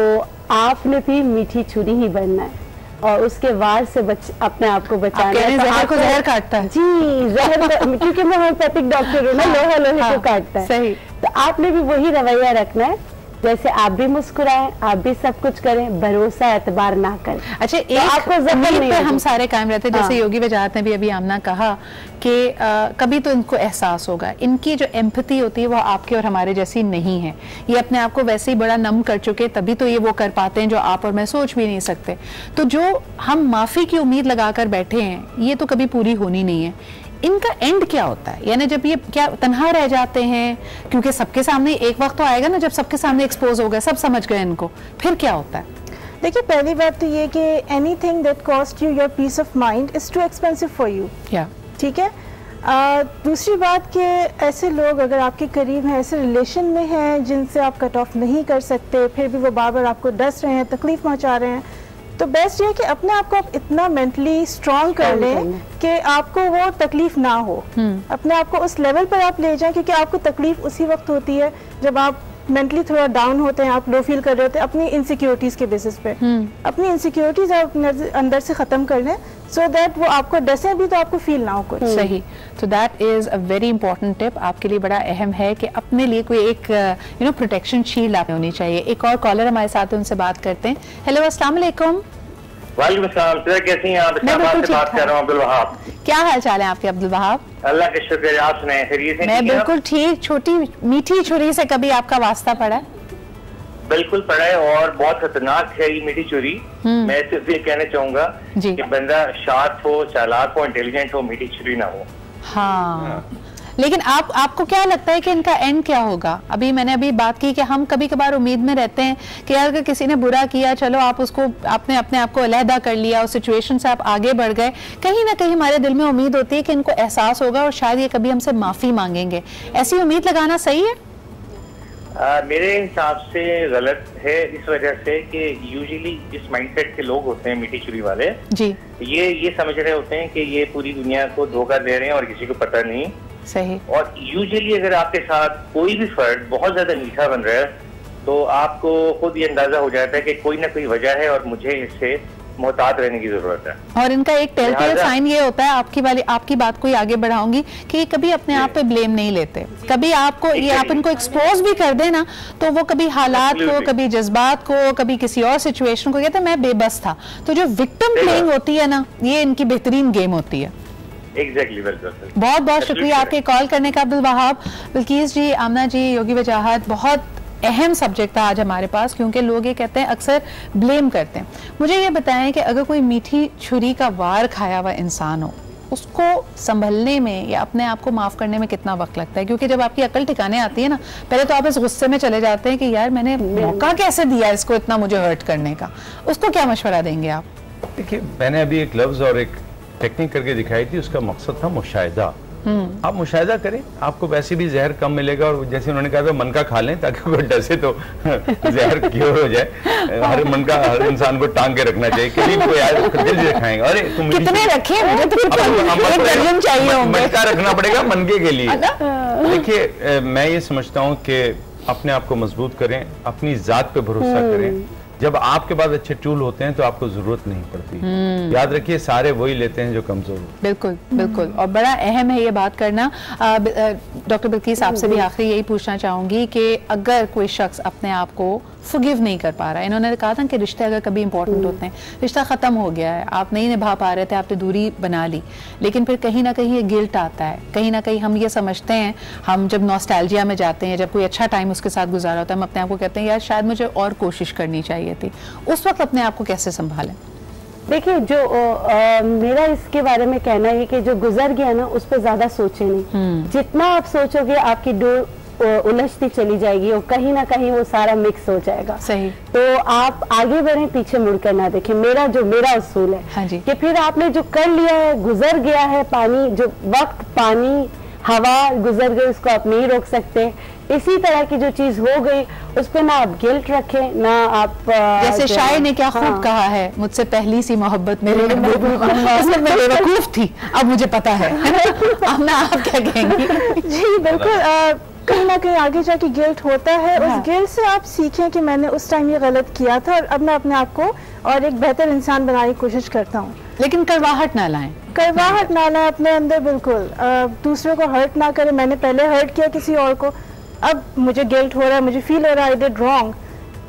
आपने भी मीठी छुरी ही बनना है और उसके वार से अपने आप को बचाना है। जहर को जहर काटता है जी, जहर क्योंकि मैं होम्योपैथिक डॉक्टर हूँ ना, लोहा लोहे को काटता है। सही। तो आपने भी वही रवैया रखना है, जैसे आप भी मुस्कुराएं, आप भी सब कुछ करें, भरोसा एतबार ना करें। अच्छा, एक आपको जमीन पे हम सारे कायम रहते हैं, जैसे योगी वजाहत ने भी अभी आमना कहा कि कभी तो इनको एहसास होगा, इनकी जो एम्पैथी होती है वो आपके और हमारे जैसी नहीं है, ये अपने आप को वैसे ही बड़ा नम कर चुके, तभी तो ये वो कर पाते हैं जो आप और मैं सोच भी नहीं सकते। तो जो हम माफी की उम्मीद लगाकर बैठे हैं, ये तो कभी पूरी होनी नहीं है। इनका एंड क्या होता है? यानी जब ये क्या तन्हा रह जाते हैं, क्योंकि सबके सामने एक वक्त तो आएगा ना जब सबके सामने एक्सपोज हो गए, सब समझ गए इनको, फिर क्या होता है? देखिए, पहली बात तो ये कि anything that cost you your peace of mind is too expensive for you. ठीक है। दूसरी बात कि ऐसे लोग अगर आपके करीब हैं, ऐसे रिलेशन में हैं जिनसे आप कट ऑफ नहीं कर सकते, फिर भी वो बार बार आपको डस रहे हैं, तकलीफ पहुंचा रहे हैं, तो बेस्ट ये है कि अपने आप को आप इतना मेंटली स्ट्रांग कर लें कि आपको वो तकलीफ ना हो। अपने आप को उस लेवल पर आप ले जाएं, क्योंकि आपको तकलीफ उसी वक्त होती है जब आप मेंटली थोड़ा डाउन होते हैं, आप लो फील कर रहे होते हैं अपनी इनसिक्योरिटीज के बेसिस पे। अपनी इनसिक्योरिटीज आप अंदर से खत्म कर लें, सो दैट वो आपको डसे भी तो आपको फील ना हो कुछ। सही, तो that is a very important tip, आपके लिए बड़ा अहम है कि अपने लिए कोई एक प्रोटेक्शन शील्ड आप होनी चाहिए। एक और कॉलर हमारे साथ है, उनसे बात करते हैं। हेलो, अस्सलाम वालेकुम। वालेकुम अस्सलाम, कैसी हैं आप? इस्लामाबाद से बात कर रहा हूँ, अब्दुल वहाब। क्या हाल चाल है आपके अब्दुल वहाब? अल्लाह के शुक्र, आप सुनाएं, खैरियत है? मैं बिल्कुल ठीक। छोटी मीठी छुरी से कभी आपका वास्ता पड़ा है? बिल्कुल पड़ा है, और बहुत खतरनाक है ये मीठी छुरी। मैं सिर्फ ये कहना चाहूंगा कि बंदा शार्प हो, चालाक हो, इंटेलिजेंट हो, मीठी छुरी ना हो। हाँ, लेकिन आपको क्या लगता है कि इनका एंड क्या होगा? मैंने अभी बात की कि हम कभी कभार उम्मीद में रहते हैं कि यार अगर किसी ने बुरा किया, चलो आपने अपने आप को अलहदा कर लिया, उस सिचुएशन से आप आगे बढ़ गए, कहीं ना कहीं हमारे दिल में उम्मीद होती है कि इनको एहसास होगा और शायद ये कभी हमसे माफी मांगेंगे। ऐसी उम्मीद लगाना सही है? मेरे हिसाब से गलत है, इस वजह से कि यूजुअली जिस माइंडसेट के लोग होते हैं मीठी छुरी वाले जी, ये समझ रहे होते हैं कि ये पूरी दुनिया को धोखा दे रहे हैं और किसी को पता नहीं। सही। और यूजुअली अगर आपके साथ कोई भी फर्द बहुत ज्यादा मीठा बन रहा है तो आपको खुद ये अंदाजा हो जाता है कि कोई ना कोई वजह है और मुझे इससे मोहतात रहने की जरूरत है। और इनका एक टेलटेल साइन ये होता है, आपकी बात को ही आगे बढ़ाऊंगी, कि कभी अपने आप पे ब्लेम नहीं लेते। कभी आपको ये आप इनको एक्सपोज भी कर देना तो वो कभी हालात को, कभी जज्बात को, कभी किसी और सिचुएशन को कहते हैं मैं बेबस था। तो जो विक्टिम प्लेइंग होती है ना, ये इनकी बेहतरीन गेम होती है। Exactly, बहुत बहुत शुक्रिया आपके कॉल करने का अब्दुल वहाब। बिल्कीस जी, आमना जी, योगी वजाहत, बहुत अहम सब्जेक्ट था आज हमारे पास, क्योंकि लोग ये कहते हैं अक्सर ब्लेम करते हैं। मुझे ये बताएं कि अगर कोई मीठी छुरी का वार खाया हुआ इंसान हो, उसको संभलने में या अपने आप को माफ करने में कितना वक्त लगता है? क्योंकि जब आपकी अकल ठिकाने आती है ना, पहले तो आप इस गुस्से में चले जाते हैं कि यार मैंने मौका कैसे दिया इसको इतना मुझे हर्ट करने का। उसको क्या मशवरा देंगे आप? देखिए, मैंने अभी एक लफ्ज और एक टेक्निक करके दिखाई थी, उसका मकसद था मुशाहिदा। आप मुशाहिदा करें, आपको वैसे भी जहर कम मिलेगा, और जैसे उन्होंने कहा था मन का खा लें ताकि कोई डसे तो जहर क्योर हो जाए। हर मन का हर इंसान को टांग के रखना चाहिए, कभी कोई आए तो दिल से खाएंगे। अरे तुम कितने रखे, मुझे तो चाहिए, मटका रखना पड़ेगा मनके के लिए। देखिए, मैं ये समझता हूँ कि अपने आप को मजबूत करें, अपनी जात पे भरोसा करें। जब आपके पास अच्छे टूल होते हैं तो आपको जरूरत नहीं पड़ती। याद रखिए, सारे वही लेते हैं जो कमजोर हो। बिल्कुल बिल्कुल, और बड़ा अहम है ये बात करना। डॉक्टर बिल्कीस, आपसे भी आखिरी यही पूछना चाहूंगी कि अगर कोई शख्स अपने आप को फॉरगिव नहीं कर पा रहा है, इन्होंने कहा था कि रिश्ते अगर कभी इंपॉर्टेंट होते हैं, रिश्ता खत्म हो गया है, आप नहीं निभा पा रहे थे, आपने दूरी बना ली, लेकिन फिर कहीं ना कहीं ये गिल्ट आता है, कहीं ना कहीं हम ये समझते हैं, हम जब नॉस्टैल्जिया में जाते हैं, जब कोई अच्छा टाइम उसके साथ गुजारा होता है, हम अपने आप को कहते हैं यार शायद मुझे और कोशिश करनी चाहिए थी। उस वक्त अपने आप को कैसे संभालें? देखिए, जो मेरा इसके बारे में कहना है कि जो गुजर गया ना, उस पर ज्यादा सोचे नहीं। जितना आप सोचोगे आपकी डोर उलझती चली जाएगी और कहीं ना कहीं वो सारा मिक्स हो जाएगा। सही। तो आप आगे बढ़े, पीछे मुड़कर ना देखें। मेरा उसूल है। हाँ जी। कि फिर आपने जो कर लिया है, गुजर गया है, पानी जो वक्त, पानी, हवा गुजर गई, उसको आप नहीं रोक सकते। इसी तरह की जो चीज हो गई उस पर ना आप गिल्ट रखें, ना आप जैसे शायर ने क्या खूब कहा है, मुझसे पहली सी मोहब्बत मेरे मैं बेवकूफ थी, अब मुझे पता है। आप क्या कहेंगी? जी बिल्कुल, कहीं ना कहीं आगे जाके गिल्ट होता है। उस गिल्ट से आप सीखें कि मैंने उस टाइम ये गलत किया था और अब मैं अपने आप को और एक बेहतर इंसान बनाने की कोशिश करता हूँ। लेकिन करवाहट ना लाएं, लाएं अपने अंदर। बिल्कुल, दूसरों को हर्ट ना करें। मैंने पहले हर्ट किया किसी और को, अब मुझे गिल्ट हो रहा है, मुझे फील हो रहा है आई डिड रॉन्ग,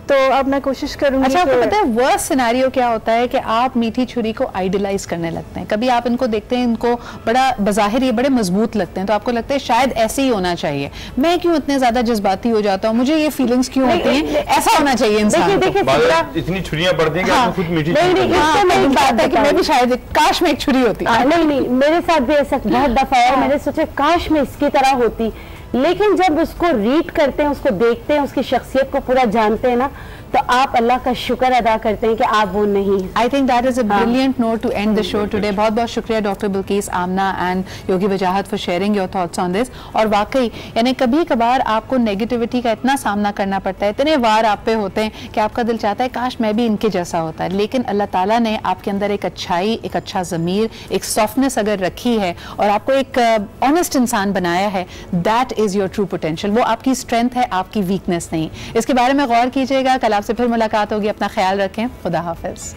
तो अब मैं कोशिश करूंगी। अच्छा, आपको पता है वर्स्ट सिनेरियो क्या होता है कि आप मीठी छुरी को आइडलाइज करने लगते हैं। कभी आप इनको देखते हैं, इनको बड़ा बज़ाहिर ये बड़े मजबूत लगते हैं, तो आपको लगता है शायद ऐसे ही होना चाहिए, मैं क्यों इतने ज्यादा जज्बाती हो जाता हूँ, मुझे ये फीलिंग्स क्यों होती हैं, ऐसा होना चाहिए इंसान को। इतनी छुरियां पड़ दी कि खुद मीठी बात है कि मैं भी शायद काश में एक छुरी होती। नहीं, मेरे साथ भी ऐसा बहुत दफा है, मैंने सोचा काश में इसकी तरह होती, लेकिन जब उसको रीड करते हैं, उसको देखते हैं, उसकी शख्सियत को पूरा जानते हैं ना, तो आप अल्लाह का शुक्र अदा करते हैं कि आप वो नहीं। I think that is a brilliant note to end the show today. बहुत बहुत शुक्रिया doctor Bilkis Amna and Yogi Wajahat for sharing your thoughts on this. और वाकई यानी कभी कभार आपको नेगेटिविटी का इतना सामना करना पड़ता है, इतने वार आप पे होते हैं कि आपका दिल चाहता है काश मैं भी इनके जैसा होता है, लेकिन अल्लाह ताला ने आपके अंदर एक अच्छाई, एक अच्छा ज़मीर, एक सॉफ्टनेस अगर रखी है और आपको एक ऑनेस्ट इंसान बनाया है, that is your true potential. वो आपकी स्ट्रेंथ है, आपकी वीकनेस नहीं। इसके बारे में गौर कीजिएगा। कल आपसे फिर मुलाकात होगी। अपना ख्याल रखें। खुदा हाफिज।